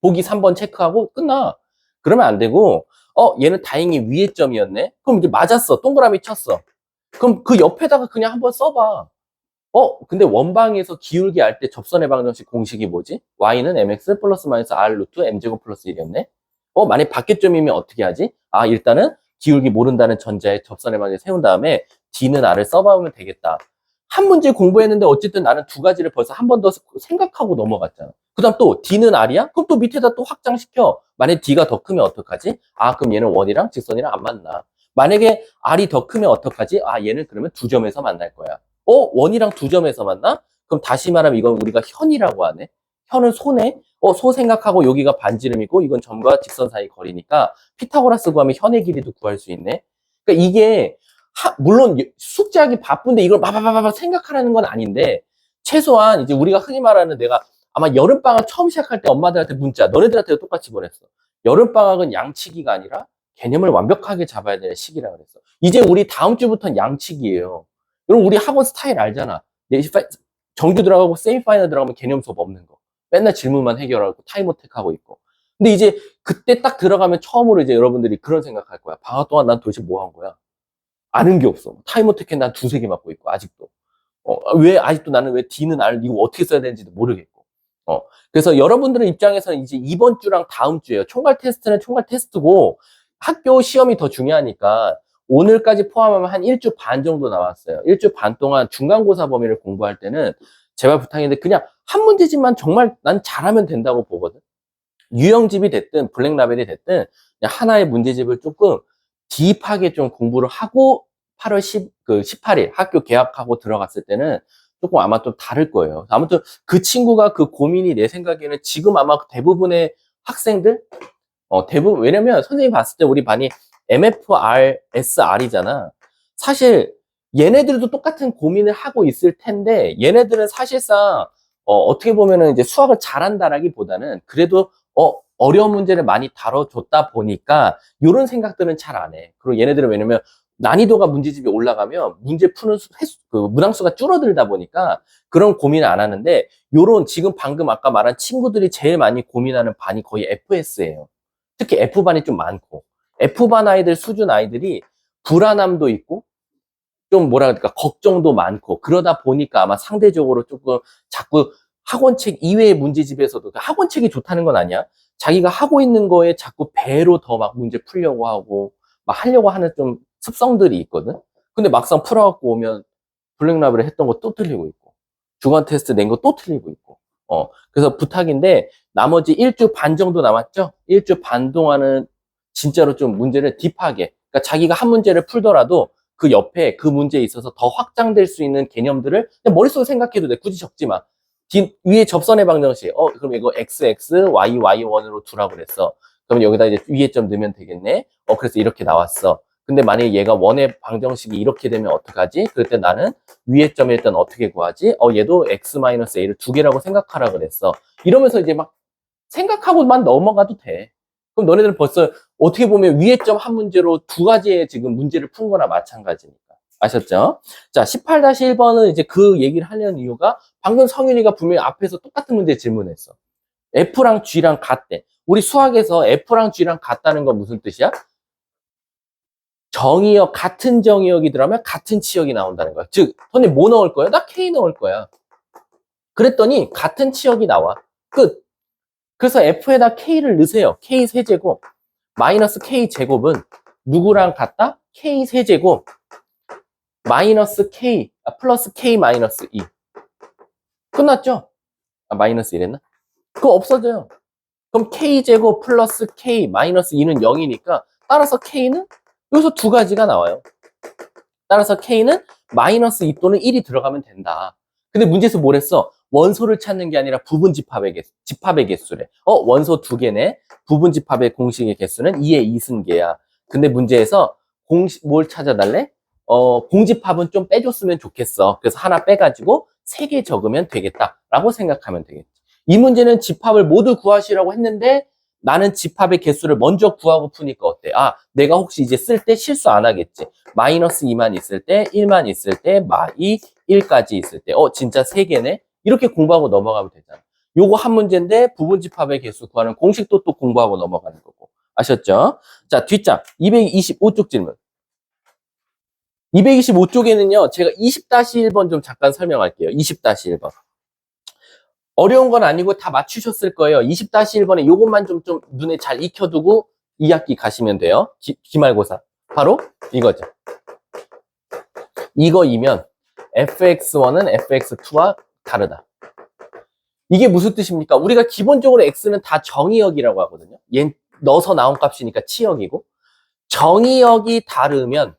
보기 3번 체크하고 끝나. 그러면 안 되고, 얘는 다행히 위의 점이었네. 그럼 이제 맞았어. 동그라미 쳤어. 그럼 그 옆에다가 그냥 한번 써봐. 근데 원방에서 기울기 알 때 접선의 방정식 공식이 뭐지? y는 mx 플러스 마이너스 r 루트 m제곱 플러스 1이었네? 만약 밖에점이면 어떻게 하지? 아, 일단은 기울기 모른다는 전자에 접선의 방정식 세운 다음에 d는 r을 써보면 되겠다. 한 문제 공부했는데 어쨌든 나는 두 가지를 벌써 한 번 더 생각하고 넘어갔잖아. 그 다음 또 d는 r이야? 그럼 또 밑에다 또 확장시켜. 만약 d가 더 크면 어떡하지? 아, 그럼 얘는 원이랑 직선이랑 안 만나. 만약에 r이 더 크면 어떡하지? 아, 얘는 그러면 두 점에서 만날 거야. 원이랑 두 점에서 만나? 그럼 다시 말하면 이건 우리가 현이라고 하네. 현은 소네? 소 생각하고 여기가 반지름이고 이건 점과 직선 사이 거리니까 피타고라스 구하면 현의 길이도 구할 수 있네. 그러니까 이게 물론 숙제하기 바쁜데 이걸 바바바바 생각하라는 건 아닌데 최소한 이제 우리가 흔히 말하는 내가 아마 여름방학 처음 시작할 때 엄마들한테 문자 너네들한테도 똑같이 보냈어. 여름방학은 양치기가 아니라 개념을 완벽하게 잡아야 되는 시기라 그랬어. 이제 우리 다음 주부터는 양치기예요. 여러분 우리 학원 스타일 알잖아. 정규 들어가고 세미파이널 들어가면 개념 수업 없는 거. 맨날 질문만 해결하고 타임어택 하고 있고. 근데 이제 그때 딱 들어가면 처음으로 이제 여러분들이 그런 생각할 거야. 방학 동안 난 도대체 뭐 한 거야? 아는 게 없어. 타임어택 난 두세 개 맞고 있고 아직도. 왜 아직도 나는 왜 D는 R 이거 어떻게 써야 되는지도 모르겠고. 그래서 여러분들의 입장에서는 이제 이번 주랑 다음 주예요. 총괄 테스트는 총괄 테스트고 학교 시험이 더 중요하니까 오늘까지 포함하면 한 1주 반 정도 나왔어요. 1주 반 동안 중간고사 범위를 공부할 때는 제발 부탁인데 그냥 한 문제집만 정말 난 잘하면 된다고 보거든. 유형집이 됐든 블랙라벨이 됐든 그냥 하나의 문제집을 조금 딥하게 좀 공부를 하고 8월 18일 학교 개학하고 들어갔을 때는 조금 아마 좀 다를 거예요. 아무튼 그 친구가 그 고민이 내 생각에는 지금 아마 대부분의 학생들 대부분 왜냐면 선생님이 봤을 때 우리 반이 MFR, SR이잖아. 사실 얘네들도 똑같은 고민을 하고 있을 텐데 얘네들은 사실상 어떻게 보면은 이제 수학을 잘한다라기보다는 그래도 어려운 문제를 많이 다뤄줬다 보니까 이런 생각들은 잘 안 해. 그리고 얘네들은 왜냐면 난이도가 문제집이 올라가면 문제 푸는 그 문항수가 줄어들다 보니까 그런 고민을 안 하는데 요런 지금 방금 아까 말한 친구들이 제일 많이 고민하는 반이 거의 FS예요. 특히 F반이 좀 많고 F반 아이들 수준 아이들이 불안함도 있고 좀 뭐라 그럴까 걱정도 많고 그러다 보니까 아마 상대적으로 조금 자꾸 학원책 이외의 문제집에서도 그러니까 학원책이 좋다는 건 아니야. 자기가 하고 있는 거에 자꾸 배로 더 막 문제 풀려고 하고 막 하려고 하는 좀 습성들이 있거든. 근데 막상 풀어갖고 오면 블랙라벨을 했던 거 또 틀리고 있고 주간 테스트 낸 거 또 틀리고 있고 그래서 부탁인데 나머지 일주 반 정도 남았죠. 일주 반 동안은 진짜로 좀 문제를 딥하게 그러니까 자기가 한 문제를 풀더라도 그 옆에 그 문제에 있어서 더 확장될 수 있는 개념들을 그냥 머릿속에 생각해도 돼. 굳이 적지 마. 위에 접선의 방정식. 그럼 이거 XX, Y, Y1으로 두라고 그랬어. 그럼 여기다 이제 위에 점 넣으면 되겠네. 그래서 이렇게 나왔어. 근데 만약에 얘가 원의 방정식이 이렇게 되면 어떡하지? 그럴 때 나는 위에 점을 일단 어떻게 구하지? 얘도 X-A를 두 개라고 생각하라 그랬어. 이러면서 이제 막 생각하고만 넘어가도 돼. 그럼 너네들은 벌써 어떻게 보면 위에 점 한 문제로 두 가지의 지금 문제를 푼 거나 마찬가지니까. 아셨죠? 자, 18-1번은 이제 그 얘기를 하려는 이유가 방금 성윤이가 분명히 앞에서 똑같은 문제 질문했어. F랑 G랑 같대. 우리 수학에서 F랑 G랑 같다는 건 무슨 뜻이야? 정의역, 같은 정의역이 들어가면 같은 치역이 나온다는 거야. 즉, 선생님 뭐 넣을 거야? 나 K 넣을 거야. 그랬더니 같은 치역이 나와. 끝. 그래서 F에다 K를 넣으세요. K 세제곱 마이너스 K 제곱은 누구랑 같다? K 세제곱 마이너스 K 플러스 K 마이너스 2 끝났죠? 마이너스 이랬나? 그거 없어져요. 그럼 K 제곱 플러스 K 마이너스 2는 0이니까 따라서 K는 여기서 두 가지가 나와요. 따라서 K는 마이너스 2 또는 1이 들어가면 된다. 근데 문제에서 뭘 했어? 원소를 찾는 게 아니라 부분 집합의 개수래. 원소 두 개네. 부분 집합의 공식의 개수는 2의 2승계야. 근데 문제에서 뭘 찾아달래? 공집합은 좀 빼줬으면 좋겠어. 그래서 하나 빼가지고 3개 적으면 되겠다라고 생각하면 되겠지. 이 문제는 집합을 모두 구하시라고 했는데 나는 집합의 개수를 먼저 구하고 푸니까 어때? 내가 혹시 이제 쓸 때 실수 안 하겠지. 마이너스 2만 있을 때, 1만 있을 때, 마이 1까지 있을 때. 진짜 3개네? 이렇게 공부하고 넘어가면 되잖아. 요거 한 문제인데 부분 집합의 개수 구하는 공식도 또 공부하고 넘어가는 거고. 아셨죠? 자, 뒷장 225쪽 질문. 225쪽에는요, 제가 20-1번 좀 잠깐 설명할게요. 20-1번. 어려운 건 아니고 다 맞추셨을 거예요. 20-1번에 요것만 좀 눈에 잘 익혀두고 2학기 가시면 돼요. 기말고사. 바로 이거죠. 이거이면 fx1은 fx2와 다르다. 이게 무슨 뜻입니까? 우리가 기본적으로 x는 다 정의역이라고 하거든요. 얘 넣어서 나온 값이니까 치역이고 정의역이 다르면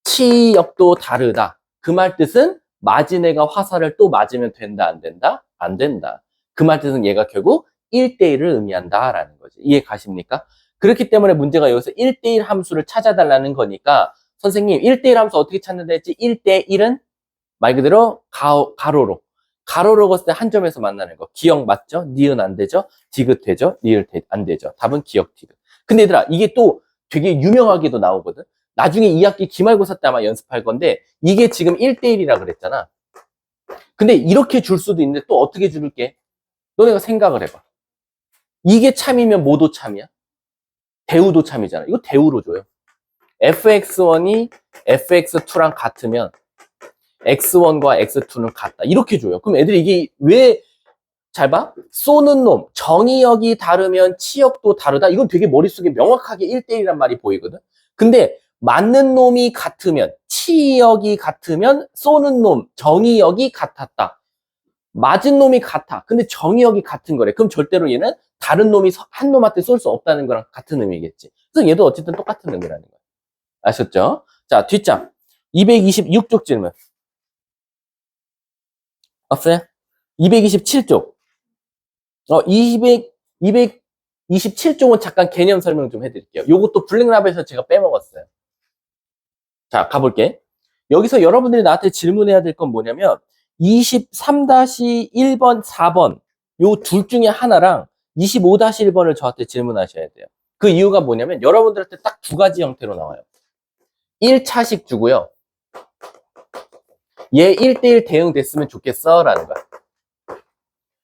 치역도 다르다. 그 말 뜻은 맞은 애가 화살을 또 맞으면 된다, 안 된다? 안 된다. 그 말 뜻은 얘가 결국 1대1을 의미한다라는 거지. 이해 가십니까? 그렇기 때문에 문제가 여기서 1대1 함수를 찾아달라는 거니까 선생님 1대1 함수 어떻게 찾는다 했지? 1대1은 말 그대로 가로로. 가로로 갔을 때 한 점에서 만나는 거. 기억 맞죠? 니은 안 되죠? 디귿 되죠? 리을 안 되죠? 답은 기억 디귿. 근데 얘들아 이게 또 되게 유명하게도 나오거든. 나중에 2학기 기말고사 때 아마 연습할 건데 이게 지금 1대1이라 그랬잖아. 근데 이렇게 줄 수도 있는데 또 어떻게 줄게? 너네가 생각을 해봐. 이게 참이면 뭐도 참이야? 대우도 참이잖아. 이거 대우로 줘요. fx1이 fx2랑 같으면 x1과 x2는 같다. 이렇게 줘요. 그럼 애들이 이게 왜 잘 봐? 쏘는 놈, 정의역이 다르면 치역도 다르다. 이건 되게 머릿속에 명확하게 1대1이란 말이 보이거든. 근데 맞는 놈이 같으면, 치역이 같으면 쏘는 놈, 정의역이 같았다. 맞은 놈이 같아. 근데 정의역이 같은 거래. 그럼 절대로 얘는 다른 놈이 한 놈한테 쏠 수 없다는 거랑 같은 의미겠지. 그래서 얘도 어쨌든 똑같은 의미라는 거야. 아셨죠? 자, 뒷장. 226쪽 질문. 없어요? 227쪽. 227쪽은 잠깐 개념 설명 좀 해드릴게요. 요것도 블랙랍에서 제가 빼먹었어요. 자, 가볼게. 여기서 여러분들이 나한테 질문해야 될 건 뭐냐면 23-1번, 4번 요 둘 중에 하나랑 25-1번을 저한테 질문하셔야 돼요. 그 이유가 뭐냐면 여러분들한테 딱 두 가지 형태로 나와요. 1차식 주고요. 얘 1대1 대응 됐으면 좋겠어 라는 거야.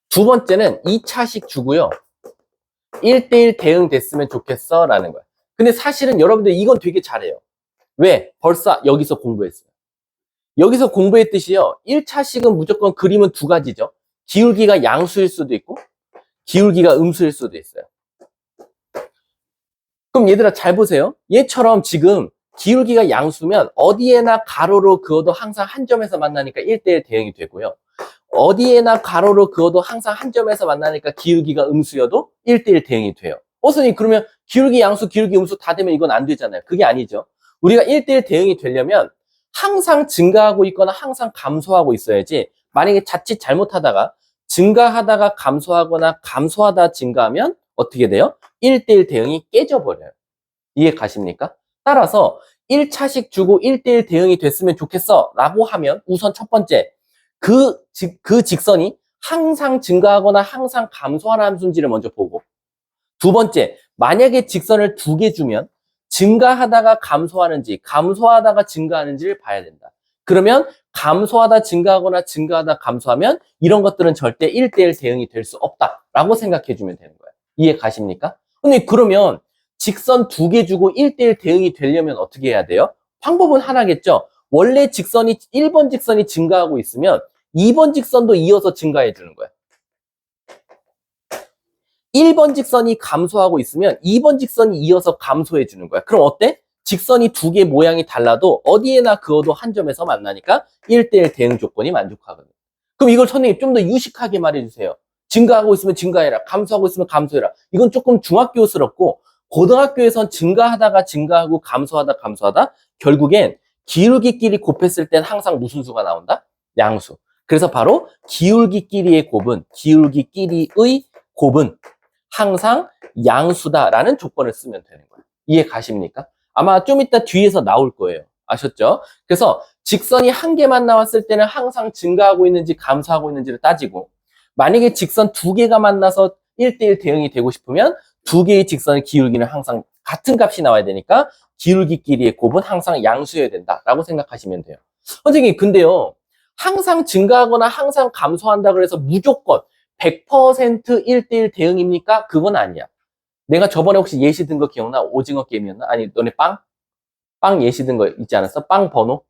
두 번째는 2차식 주고요. 1대1 대응 됐으면 좋겠어 라는 거야. 근데 사실은 여러분들 이건 되게 잘해요. 왜? 벌써 여기서 공부했어요. 여기서 공부했듯이요. 1차식은 무조건 그림은 두 가지죠. 기울기가 양수일 수도 있고 기울기가 음수일 수도 있어요. 그럼 얘들아 잘 보세요. 얘처럼 지금 기울기가 양수면 어디에나 가로로 그어도 항상 한 점에서 만나니까 1대1 대응이 되고요. 어디에나 가로로 그어도 항상 한 점에서 만나니까 기울기가 음수여도 1대1 대응이 돼요. 선생님 그러면 기울기 양수, 기울기 음수 다 되면 이건 안 되잖아요. 그게 아니죠. 우리가 1대1 대응이 되려면 항상 증가하고 있거나 항상 감소하고 있어야지 만약에 자칫 잘못하다가 증가하다가 감소하거나 감소하다 증가하면 어떻게 돼요? 1대1 대응이 깨져버려요. 이해 가십니까? 따라서 1차식 주고 1대1 대응이 됐으면 좋겠어 라고 하면 우선 첫 번째 그 직선이 항상 증가하거나 항상 감소하는 함수인지를 먼저 보고 두 번째 만약에 직선을 두 개 주면 증가하다가 감소하는지 감소하다가 증가하는지를 봐야 된다. 그러면 감소하다 증가하거나 증가하다 감소하면 이런 것들은 절대 1대1 대응이 될 수 없다라고 생각해 주면 되는 거예요. 이해 가십니까? 근데 그러면 직선 두 개 주고 1대1 대응이 되려면 어떻게 해야 돼요? 방법은 하나겠죠. 원래 직선이 1번 직선이 증가하고 있으면 2번 직선도 이어서 증가해 주는 거예요. 1번 직선이 감소하고 있으면 2번 직선이 이어서 감소해 주는 거야. 그럼 어때? 직선이 두 개 모양이 달라도 어디에나 그어도 한 점에서 만나니까 1대1 대응 조건이 만족하거든요. 그럼 이걸 선생님 좀 더 유식하게 말해주세요. 증가하고 있으면 증가해라. 감소하고 있으면 감소해라. 이건 조금 중학교스럽고 고등학교에선 증가하다가 증가하고 감소하다 감소하다 결국엔 기울기끼리 곱했을 땐 항상 무슨 수가 나온다? 양수. 그래서 바로 기울기끼리의 곱은 기울기끼리의 곱은 항상 양수다라는 조건을 쓰면 되는 거예요. 이해 가십니까? 아마 좀 이따 뒤에서 나올 거예요. 아셨죠? 그래서 직선이 한 개만 나왔을 때는 항상 증가하고 있는지 감소하고 있는지를 따지고 만약에 직선 두 개가 만나서 1대1 대응이 되고 싶으면 두 개의 직선의 기울기는 항상 같은 값이 나와야 되니까 기울기끼리의 곱은 항상 양수여야 된다라고 생각하시면 돼요. 선생님 근데요. 항상 증가하거나 항상 감소한다 그래서 무조건 100% 1대1 대응입니까? 그건 아니야. 내가 저번에 혹시 예시 든 거 기억나? 오징어 게임이었나? 아니 너네 빵 예시 든 거 있지 않았어? 빵 번호?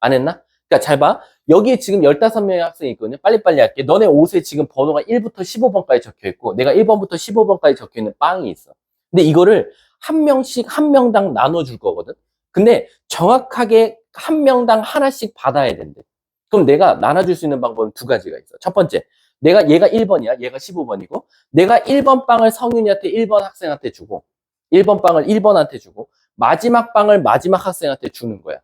안 했나? 그러니까 잘 봐. 여기에 지금 15명의 학생이 있거든요. 빨리빨리 할게. 너네 옷에 지금 번호가 1부터 15번까지 적혀 있고 내가 1번부터 15번까지 적혀 있는 빵이 있어. 근데 이거를 한 명씩 한 명당 나눠줄 거거든. 근데 정확하게 한 명당 하나씩 받아야 된대. 그럼 내가 나눠줄 수 있는 방법은 두 가지가 있어. 첫 번째, 얘가 1번이야. 얘가 15번이고 내가 1번 빵을 성윤이한테 1번 학생한테 주고 1번 빵을 1번한테 주고 마지막 빵을 마지막 학생한테 주는 거야.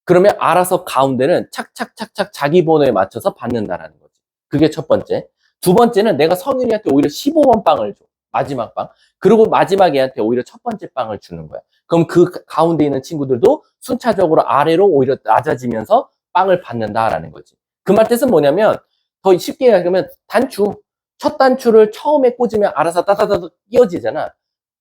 그러면 알아서 가운데는 착착착착 자기 번호에 맞춰서 받는다라는 거지. 그게 첫 번째. 두 번째는 내가 성윤이한테 오히려 15번 빵을 줘. 마지막 빵. 그리고 마지막 애한테 오히려 첫 번째 빵을 주는 거야. 그럼 그 가운데 있는 친구들도 순차적으로 아래로 오히려 낮아지면서 빵을 받는다라는 거지. 그 말 뜻은 뭐냐면 더 쉽게 얘기하면 단추. 첫 단추를 처음에 꽂으면 알아서 따다다다 끼워지잖아.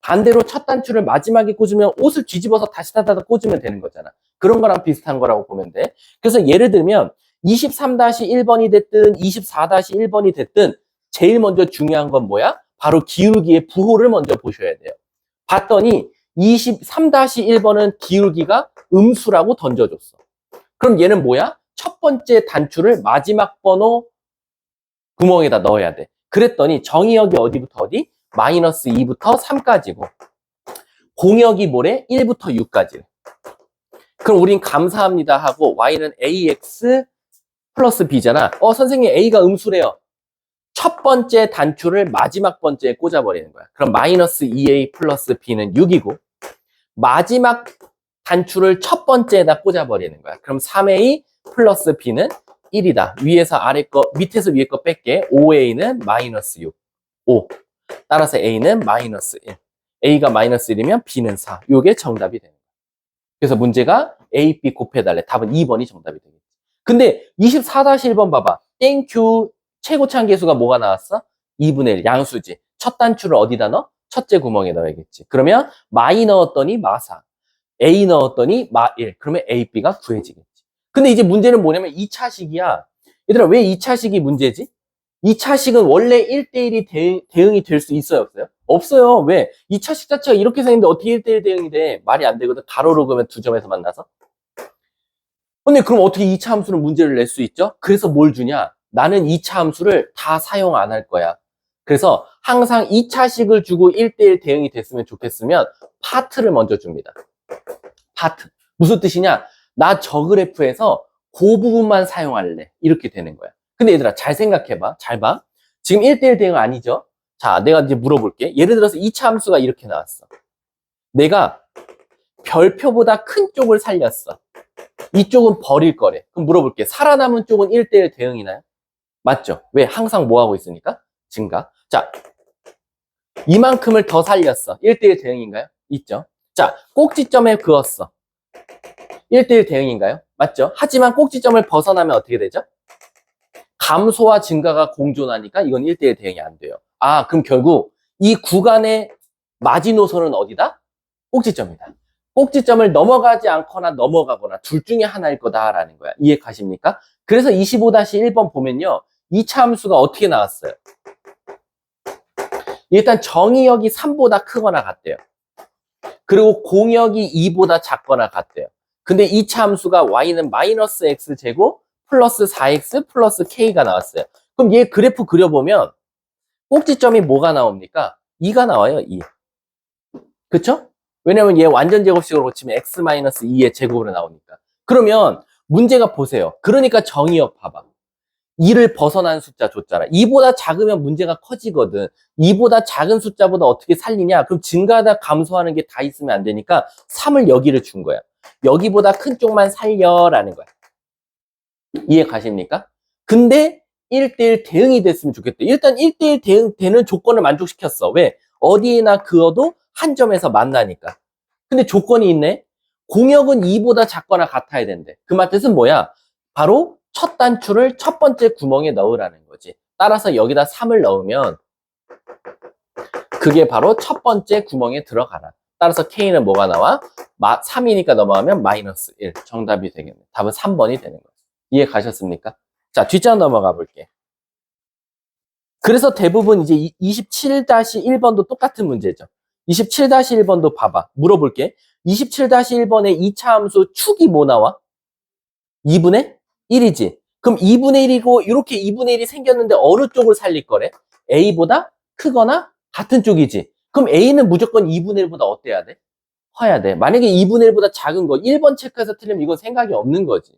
반대로 첫 단추를 마지막에 꽂으면 옷을 뒤집어서 다시 따다다 꽂으면 되는 거잖아. 그런 거랑 비슷한 거라고 보면 돼. 그래서 예를 들면 23-1번이 됐든 24-1번이 됐든 제일 먼저 중요한 건 뭐야? 바로 기울기의 부호를 먼저 보셔야 돼요. 봤더니 23-1번은 기울기가 음수라고 던져줬어. 그럼 얘는 뭐야? 첫 번째 단추를 마지막 번호 구멍에다 넣어야 돼. 그랬더니 정의역이 어디부터 어디? 마이너스 2부터 3까지고 공역이 뭐래? 1부터 6까지. 그럼 우린 감사합니다 하고 y는 ax 플러스 B잖아. 선생님 A가 음수래요. 첫 번째 단추를 마지막 번째에 꽂아버리는 거야. 그럼 마이너스 2A 플러스 B는 6이고 마지막 단추를 첫 번째에다 꽂아버리는 거야. 그럼 3A 플러스 B는 1이다. 위에서 아래 거, 밑에서 위에 거 뺄게. 5A는 마이너스 6. 5. 따라서 A는 마이너스 1. A가 마이너스 1이면 B는 4. 요게 정답이 되는 거야. 그래서 문제가 A, B 곱해달래. 답은 2번이 정답이 되겠지. 근데 24-1번 봐봐. 땡큐 최고차항 계수가 뭐가 나왔어? 2분의 1 양수지. 첫 단추를 어디다 넣어? 첫째 구멍에 넣어야겠지. 그러면 마이 넣었더니 마4. A 넣었더니 마1. 그러면 A, B가 구해지겠지. 근데 이제 문제는 뭐냐면 2차식이야. 얘들아, 왜 2차식이 문제지? 2차식은 원래 1대1이 대응이 될 수 있어요, 없어요? 없어요. 왜? 2차식 자체가 이렇게 생겼는데 어떻게 1대1 대응이 돼? 말이 안 되거든. 가로로 그러면 두 점에서 만나서. 근데 그럼 어떻게 2차 함수는 문제를 낼 수 있죠? 그래서 뭘 주냐? 나는 2차 함수를 다 사용 안 할 거야. 그래서 항상 2차식을 주고 1대1 대응이 됐으면 좋겠으면 파트를 먼저 줍니다. 파트. 무슨 뜻이냐? 나 저 그래프에서 그 부분만 사용할래. 이렇게 되는 거야. 근데 얘들아, 잘 생각해봐. 잘 봐. 지금 1대1 대응 아니죠? 자, 내가 이제 물어볼게. 예를 들어서 2차 함수가 이렇게 나왔어. 내가 별표보다 큰 쪽을 살렸어. 이쪽은 버릴 거래. 그럼 물어볼게. 살아남은 쪽은 1대1 대응이나요? 맞죠? 왜? 항상 뭐 하고 있으니까? 증가. 자, 이만큼을 더 살렸어. 1대1 대응인가요? 있죠. 자, 꼭지점에 그었어. 1대1 대응인가요? 맞죠? 하지만 꼭지점을 벗어나면 어떻게 되죠? 감소와 증가가 공존하니까 이건 1대1 대응이 안 돼요. 아, 그럼 결국 이 구간의 마지노선은 어디다? 꼭지점이다. 꼭지점을 넘어가지 않거나 넘어가거나 둘 중에 하나일 거다라는 거야. 이해 가십니까? 그래서 25-1번 보면요. 2차 함수가 어떻게 나왔어요? 일단 정의역이 3보다 크거나 같대요. 그리고 공역이 2보다 작거나 같대요. 근데 2차 함수가 y는 마이너스 x제곱 플러스 4x 플러스 k가 나왔어요. 그럼 얘 그래프 그려보면 꼭지점이 뭐가 나옵니까? 2가 나와요, 2. 그쵸? 왜냐면 얘 완전 제곱식으로 고치면 x-2의 제곱으로 나오니까. 그러면 문제가 보세요. 그러니까 정의역 봐봐. 2를 벗어난 숫자 줬잖아. 2보다 작으면 문제가 커지거든. 2보다 작은 숫자보다 어떻게 살리냐? 그럼 증가하다 감소하는 게 다 있으면 안 되니까 3을 여기를 준 거야. 여기보다 큰 쪽만 살려라는 거야. 이해 가십니까? 근데 1대1 대응이 됐으면 좋겠대. 일단 1대1 대응 되는 조건을 만족시켰어. 왜? 어디에나 그어도 한 점에서 만나니까. 근데 조건이 있네. 공역은 2보다 작거나 같아야 된대. 그 말 뜻은 뭐야? 바로 첫 단추를 첫 번째 구멍에 넣으라는 거지. 따라서 여기다 3을 넣으면 그게 바로 첫 번째 구멍에 들어가라. 따라서 K는 뭐가 나와? 3이니까 넘어가면 마이너스 1. 정답이 되겠네. 답은 3번이 되는 거예요. 이해 가셨습니까? 자, 뒷장 넘어가 볼게. 그래서 대부분 이제 27-1번도 똑같은 문제죠. 27-1번도 봐봐. 물어볼게. 27-1번에 2차 함수 축이 뭐 나와? 2분의 1이지. 그럼 2분의 1이고 이렇게 2분의 1이 생겼는데 어느 쪽을 살릴 거래? A보다 크거나 같은 쪽이지. 그럼 A는 무조건 2분의 1보다 어때야 돼? 커야 돼. 만약에 2분의 1보다 작은 거 1번 체크해서 틀리면 이건 생각이 없는 거지.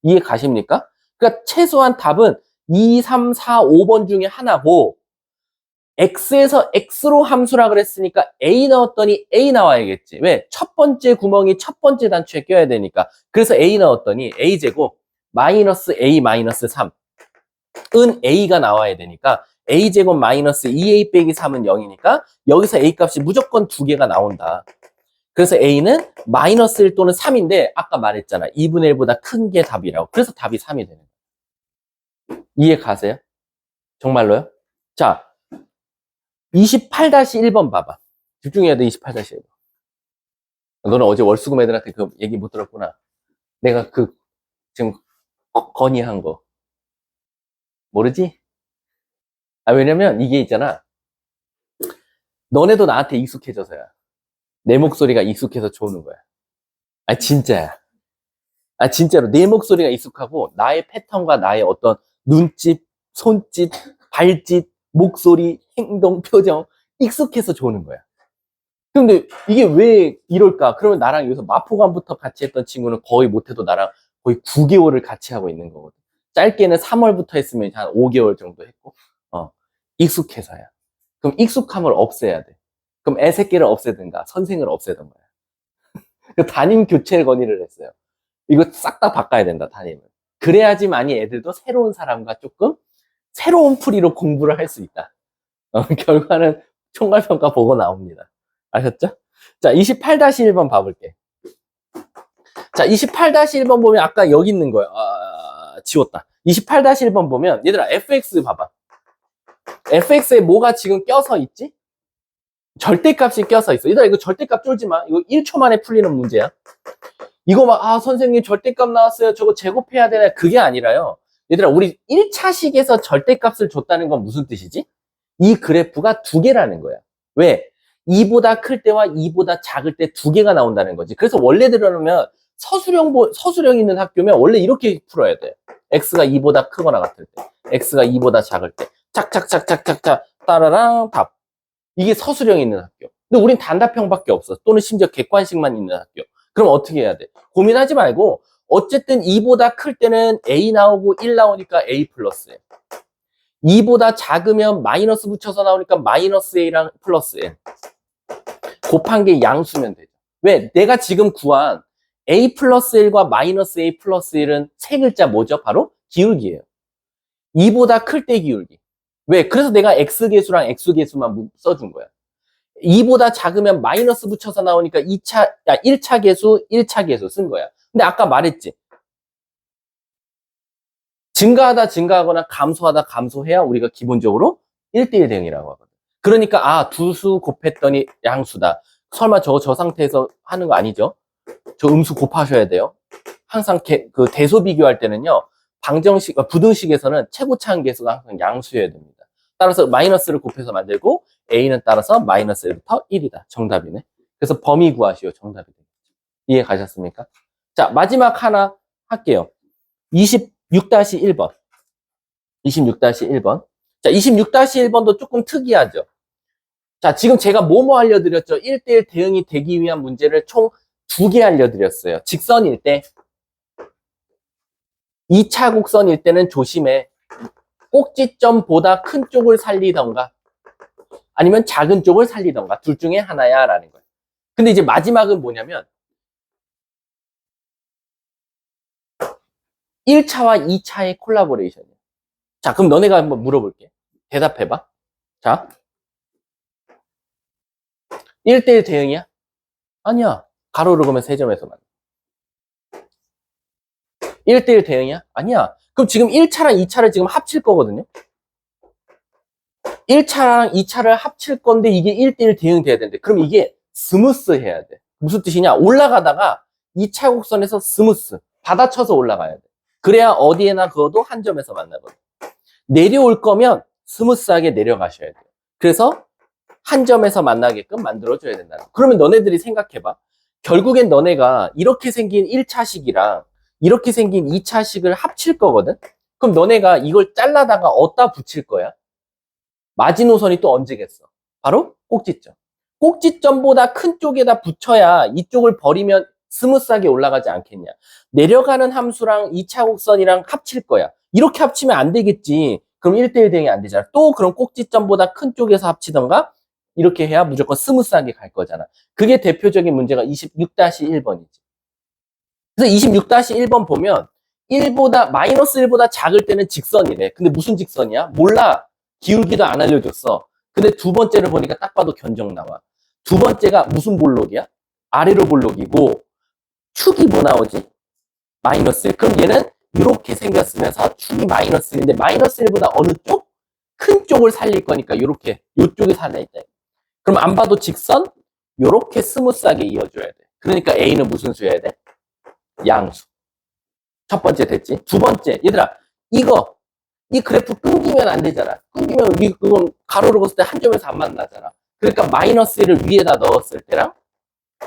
이해 가십니까? 그러니까 최소한 답은 2, 3, 4, 5번 중에 하나고 X에서 X로 함수라 그랬으니까 A 넣었더니 A 나와야겠지. 왜? 첫 번째 구멍이 첫 번째 단추에 껴야 되니까. 그래서 A 넣었더니 A제곱 마이너스 A 마이너스 3은 A가 나와야 되니까 A제곱 마이너스 2A 빼기 3은 0이니까 여기서 A 값이 무조건 두 개가 나온다. 그래서 A는 마이너스 1 또는 3인데 아까 말했잖아. 2분의 1보다 큰 게 답이라고. 그래서 답이 3이 되는 거예요. 이해 가세요? 정말로요? 자, 28-1번 봐봐. 집중해야 돼, 28-1번. 너는 어제 월수금 애들한테 그 얘기 못 들었구나. 내가 지금 건의한 거. 모르지? 아, 왜냐면 이게 있잖아. 너네도 나한테 익숙해져서야. 내 목소리가 익숙해서 좋은 거야. 아, 진짜야. 아, 진짜로. 내 목소리가 익숙하고 나의 패턴과 나의 어떤 눈짓, 손짓, 발짓, 목소리, 행동, 표정 익숙해서 좋은 거야. 근데 이게 왜 이럴까? 그러면 나랑 여기서 마포관부터 같이 했던 친구는 거의 못해도 나랑 거의 9개월을 같이 하고 있는 거거든. 짧게는 3월부터 했으면 한 5개월 정도 했고, 익숙해서야. 그럼 익숙함을 없애야 돼. 그럼 애새끼를 없애든가 선생을 없애든가. 담임 교체 건의를 했어요. 이거 싹 다 바꿔야 된다, 담임을. 그래야지만이 애들도 새로운 사람과 조금 새로운 풀이로 공부를 할 수 있다. 결과는 총괄평가 보고 나옵니다. 아셨죠? 자, 28-1번 봐볼게. 자, 28-1번 보면 아까 여기 있는 거예요. 지웠다. 28-1번 보면 얘들아 fx 봐봐. fx에 뭐가 지금 껴서 있지? 절대값이 껴서 있어. 얘들아 이거 절대값 쫄지 마. 이거 1초 만에 풀리는 문제야. 이거 막 선생님 절대값 나왔어요. 저거 제곱해야 되나? 그게 아니라요. 얘들아 우리 1차식에서 절대값을 줬다는 건 무슨 뜻이지? 이 그래프가 두 개라는 거야. 왜? 2보다 클 때와 2보다 작을 때 두 개가 나온다는 거지. 그래서 원래대로면 서술형 있는 학교면 원래 이렇게 풀어야 돼. x가 2보다 크거나 같을 때, x가 2보다 작을 때, 착착착착착착 따라랑 답. 이게 서술형 있는 학교. 근데 우린 단답형밖에 없어. 또는 심지어 객관식만 있는 학교. 그럼 어떻게 해야 돼? 고민하지 말고 어쨌든 2보다 클 때는 a 나오고 1 나오니까 a 플러스 2보다 작으면 마이너스 붙여서 나오니까 마이너스 a랑 플러스 n 곱한 게 양수면 되죠. 왜? 내가 지금 구한 a 플러스 1과 마이너스 a 플러스 1은 세 글자 뭐죠? 바로 기울기예요. 2보다 클 때 기울기. 왜? 그래서 내가 x계수랑 x계수만 써준 거야. 2보다 작으면 마이너스 붙여서 나오니까 1차 계수, 1차 계수 쓴 거야. 근데 아까 말했지. 증가하다 증가하거나 감소하다 감소해야 우리가 기본적으로 1대1 대응이라고 하거든. 그러니까 두 수 곱했더니 양수다. 설마 저 상태에서 하는 거 아니죠? 저 음수 곱하셔야 돼요. 항상 그 대소 비교할 때는요. 부등식에서는 최고차항 계수가 항상 양수여야 됩니다. 따라서 마이너스를 곱해서 만들고 a는 따라서 마이너스 1부터 1이다. 정답이네. 그래서 범위 구하시오. 정답이 되겠죠. 이해 가셨습니까? 자, 마지막 하나 할게요. 26-1번. 26-1번. 자, 26-1번도 조금 특이하죠. 자, 지금 제가 뭐뭐 알려드렸죠? 1대1 대응이 되기 위한 문제를 총 2개 알려드렸어요. 직선일 때, 2차 곡선일 때는 조심해. 꼭지점보다 큰 쪽을 살리던가, 아니면 작은 쪽을 살리던가, 둘 중에 하나야, 라는 거예요. 근데 이제 마지막은 뭐냐면, 1차와 2차의 콜라보레이션이야. 자, 그럼 너네가 한번 물어볼게. 대답해봐. 자. 1대1 대응이야? 아니야. 가로로 그러면 3점에서 만나. 1대1 대응이야? 아니야. 그럼 지금 1차랑 2차를 지금 합칠 거거든요? 1차랑 2차를 합칠 건데 이게 1대1 대응 돼야 되는데 그럼 이게 스무스 해야 돼. 무슨 뜻이냐? 올라가다가 2차 곡선에서 스무스, 받아쳐서 올라가야 돼. 그래야 어디에나 그어도 한 점에서 만나거든. 내려올 거면 스무스하게 내려가셔야 돼요. 그래서 한 점에서 만나게끔 만들어줘야 된다. 그러면 너네들이 생각해봐. 결국엔 너네가 이렇게 생긴 1차식이랑 이렇게 생긴 2차식을 합칠 거거든? 그럼 너네가 이걸 잘라다가 어디다 붙일 거야? 마지노선이 또 언제겠어? 바로 꼭지점. 꼭지점보다 큰 쪽에다 붙여야 이쪽을 버리면 스무스하게 올라가지 않겠냐. 내려가는 함수랑 2차 곡선이랑 합칠 거야. 이렇게 합치면 안 되겠지. 그럼 1대1 대응이 안 되잖아. 또 그럼 꼭지점보다 큰 쪽에서 합치던가 이렇게 해야 무조건 스무스하게 갈 거잖아. 그게 대표적인 문제가 26-1번이지. 그래서 26-1번 보면 마이너스 1보다 작을 때는 직선이래. 근데 무슨 직선이야? 몰라. 기울기도 안 알려줬어. 근데 두 번째를 보니까 딱 봐도 견적 나와. 두 번째가 무슨 볼록이야? 아래로 볼록이고 축이 뭐 나오지? 마이너스 1. 그럼 얘는 이렇게 생겼으면서 축이 마이너스 1인데 마이너스 1보다 어느 쪽? 큰 쪽을 살릴 거니까 이렇게 이쪽에 살려있다. 그럼 안 봐도 직선? 이렇게 스무스하게 이어줘야 돼. 그러니까 A는 무슨 수여야 돼? 양수. 첫 번째 됐지? 두 번째, 얘들아, 이 그래프 끊기면 안 되잖아. 끊기면 그건 가로로 봤을 때 한 점에서 안 만나잖아. 그러니까 마이너스 1을 위에다 넣었을 때랑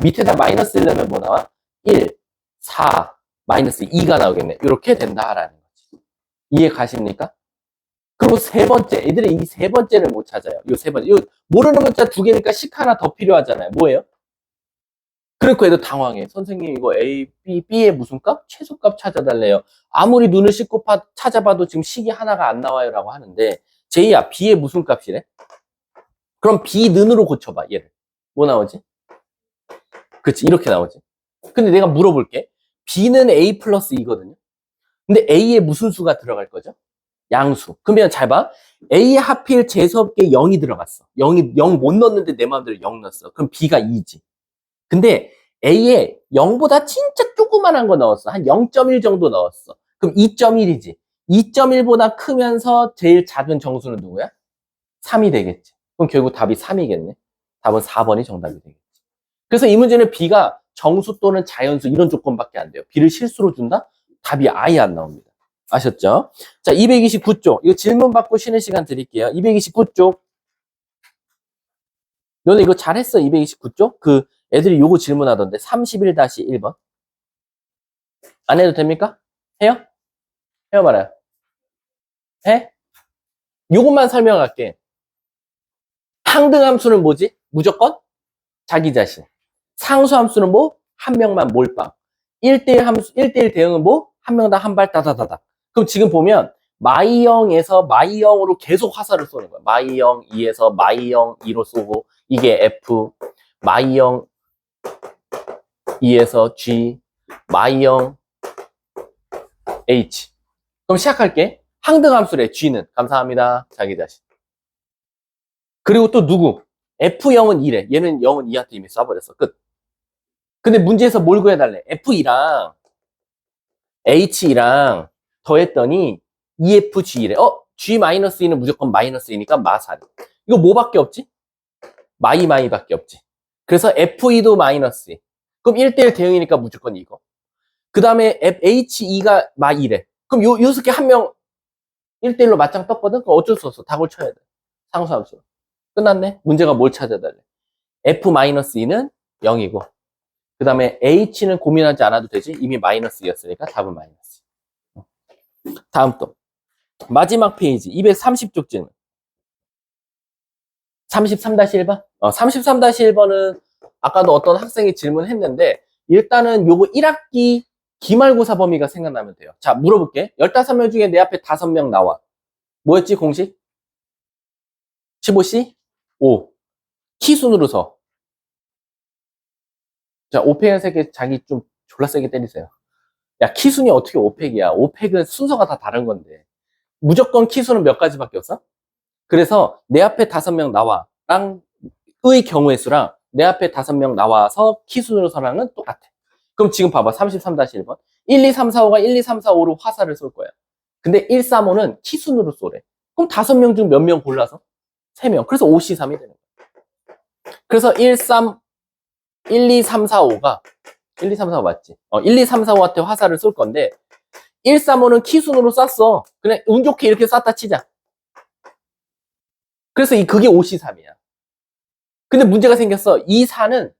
밑에다 마이너스 1 넣으면 뭐 나와? 1, 4, 마이너스 2가 나오겠네. 이렇게 된다라는 거지. 이해 가십니까? 그리고 세 번째, 애들이 이 세 번째를 못 찾아요. 요 세 번째. 요 모르는 문자 두 개니까 식 하나 더 필요하잖아요. 뭐예요? 그러니까 애도 당황해. 선생님 이거 A, B의 무슨 값? 최소값 찾아달래요. 아무리 눈을 씻고 찾아봐도 지금 식이 하나가 안 나와요 라고 하는데 제이야 B의 무슨 값이래? 그럼 B 는으로 고쳐봐 얘를. 뭐 나오지? 그치 이렇게 나오지. 근데 내가 물어볼게. B는 A 플러스 2거든요. 근데 A에 무슨 수가 들어갈 거죠? 양수. 그러면 잘 봐. A에 하필 재수없게 0이 들어갔어. 0 못 넣었는데 내 마음대로 0 넣었어. 그럼 B가 2지. 근데 A에 0보다 진짜 조그만한 거 넣었어. 한 0.1 정도 넣었어. 그럼 2.1이지. 2.1보다 크면서 제일 작은 정수는 누구야? 3이 되겠지. 그럼 결국 답이 3이겠네. 답은 4번이 정답이 되겠지. 그래서 이 문제는 B가 정수 또는 자연수 이런 조건밖에 안 돼요. B를 실수로 준다? 답이 아예 안 나옵니다. 아셨죠? 자, 229쪽. 이거 질문 받고 쉬는 시간 드릴게요. 229쪽. 너네 이거 잘했어, 229쪽? 그 애들이 요거 질문하던데 31-1번. 안 해도 됩니까? 해요? 해요 말아요. 해? 요것만 설명할게. 항등함수는 뭐지? 무조건 자기 자신. 상수함수는 뭐? 한 명만 몰빵. 1대1 함수, 1대1 대응은 뭐? 한 명당 한 발 따다다다. 그럼 지금 보면 마이0에서 마이0으로 계속 화살을 쏘는 거야. 마이0, 2에서 마이0, 2로 쏘고 이게 F, 마이0, 2에서 G, 마이0, H. 그럼 시작할게. 항등함수래, G는. 감사합니다. 자기 자신. 그리고 또 누구? F0은 2래. 얘는 0은 2한테 이미 쏴버렸어. 끝. 근데 문제에서 뭘 구해달래? F2랑 H2랑 더했더니 EFG래. G-2는 무조건 마이너스이니까 마살. 이거 뭐밖에 없지? 마이마이밖에 없지. 그래서 F2도 마이너스. 그럼 1대1 대응이니까 무조건 이거. 그 다음에 H2가 마이래. 그럼 요 새끼 한 명 1대1로 맞짱 떴거든? 그럼 어쩔 수 없어. 닭을 쳐야 돼. 상수함수. 끝났네? 문제가 뭘 찾아달래? F-2는 0이고 그 다음에 H는 고민하지 않아도 되지. 이미 마이너스였으니까 답은 마이너스. 다음 또 마지막 페이지 230쪽 질문. 33-1번? 33-1번은 아까도 어떤 학생이 질문했는데 일단은 요거 1학기 기말고사 범위가 생각나면 돼요. 자, 물어볼게. 15명 중에 내 앞에 5명 나와. 뭐였지 공식? 15C? 5. 키순으로 서. 자, 5팩은 세개 자기 좀 졸라 세게 때리세요. 야, 키순이 어떻게 5팩이야? 5팩은 순서가 다 다른 건데. 무조건 키수는 몇 가지밖에 없어? 그래서 내 앞에 5명 나와랑 의 경우의 수랑 내 앞에 5명 나와서 키순으로 서랑은 똑같아. 그럼 지금 봐봐. 33-1번. 1, 2, 3, 4, 5가 1, 2, 3, 4, 5로 화살을 쏠 거야. 근데 1, 3, 5는 키순으로 쏘래. 그럼 5명 중 몇 명 골라서? 3명. 그래서 5C3이 되는 거야. 그래서 1, 3, 1, 2, 3, 4, 5가 1, 2, 3, 4, 5 맞지? 1, 2, 3, 4, 5한테 화살을 쏠 건데 1, 3, 5는 키순으로 쐈어. 그냥 운 좋게 이렇게 쐈다 치자. 그래서 그게 5C3이야. 근데 문제가 생겼어. 2, 4는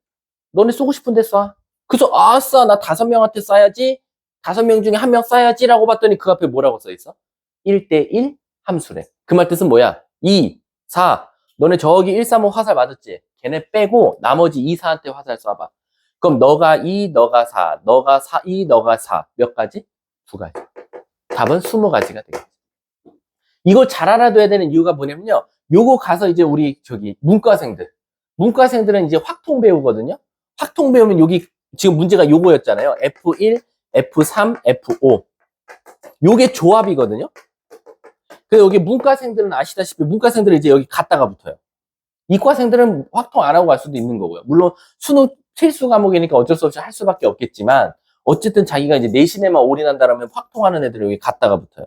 너네 쏘고 싶은데 쏴. 그래서 아싸 나 5명한테 쏴야지. 5명 중에 1명 쏴야지 라고 봤더니 그 앞에 뭐라고 써있어? 1대1 함수래. 그 말 뜻은 뭐야? 2, 4 너네 저기 1, 3, 5 화살 맞았지? 걔네 빼고 나머지 2, 4한테 화살 쏴봐. 그럼 너가 2, 너가 4, 너가 4, 2, 너가 4 몇 가지? 2가지. 답은 20가지가 되겠지. 이걸 잘 알아둬야 되는 이유가 뭐냐면요. 요거 가서 이제 우리 문과생들은 이제 확통 배우거든요. 확통 배우면 여기 지금 문제가 요거였잖아요. F1, F3, F5. 요게 조합이거든요. 그래서 여기 문과생들은 아시다시피 문과생들은 이제 여기 갔다가 붙어요. 이과생들은 확통 안 하고 갈 수도 있는 거고요. 물론 수능 필수 과목이니까 어쩔 수 없이 할 수밖에 없겠지만 어쨌든 자기가 이제 내신에만 올인한다면 확통하는 애들이 여기 갔다가 붙어요.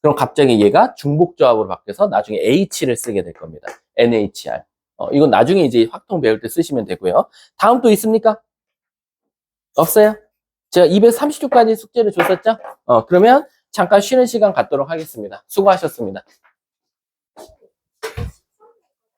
그럼 갑자기 얘가 중복조합으로 바뀌어서 나중에 H를 쓰게 될 겁니다. NHR. 이건 나중에 이제 확통 배울 때 쓰시면 되고요. 다음 또 있습니까? 없어요? 제가 230쪽까지 숙제를 줬었죠? 그러면 잠깐 쉬는 시간 갖도록 하겠습니다. 수고하셨습니다.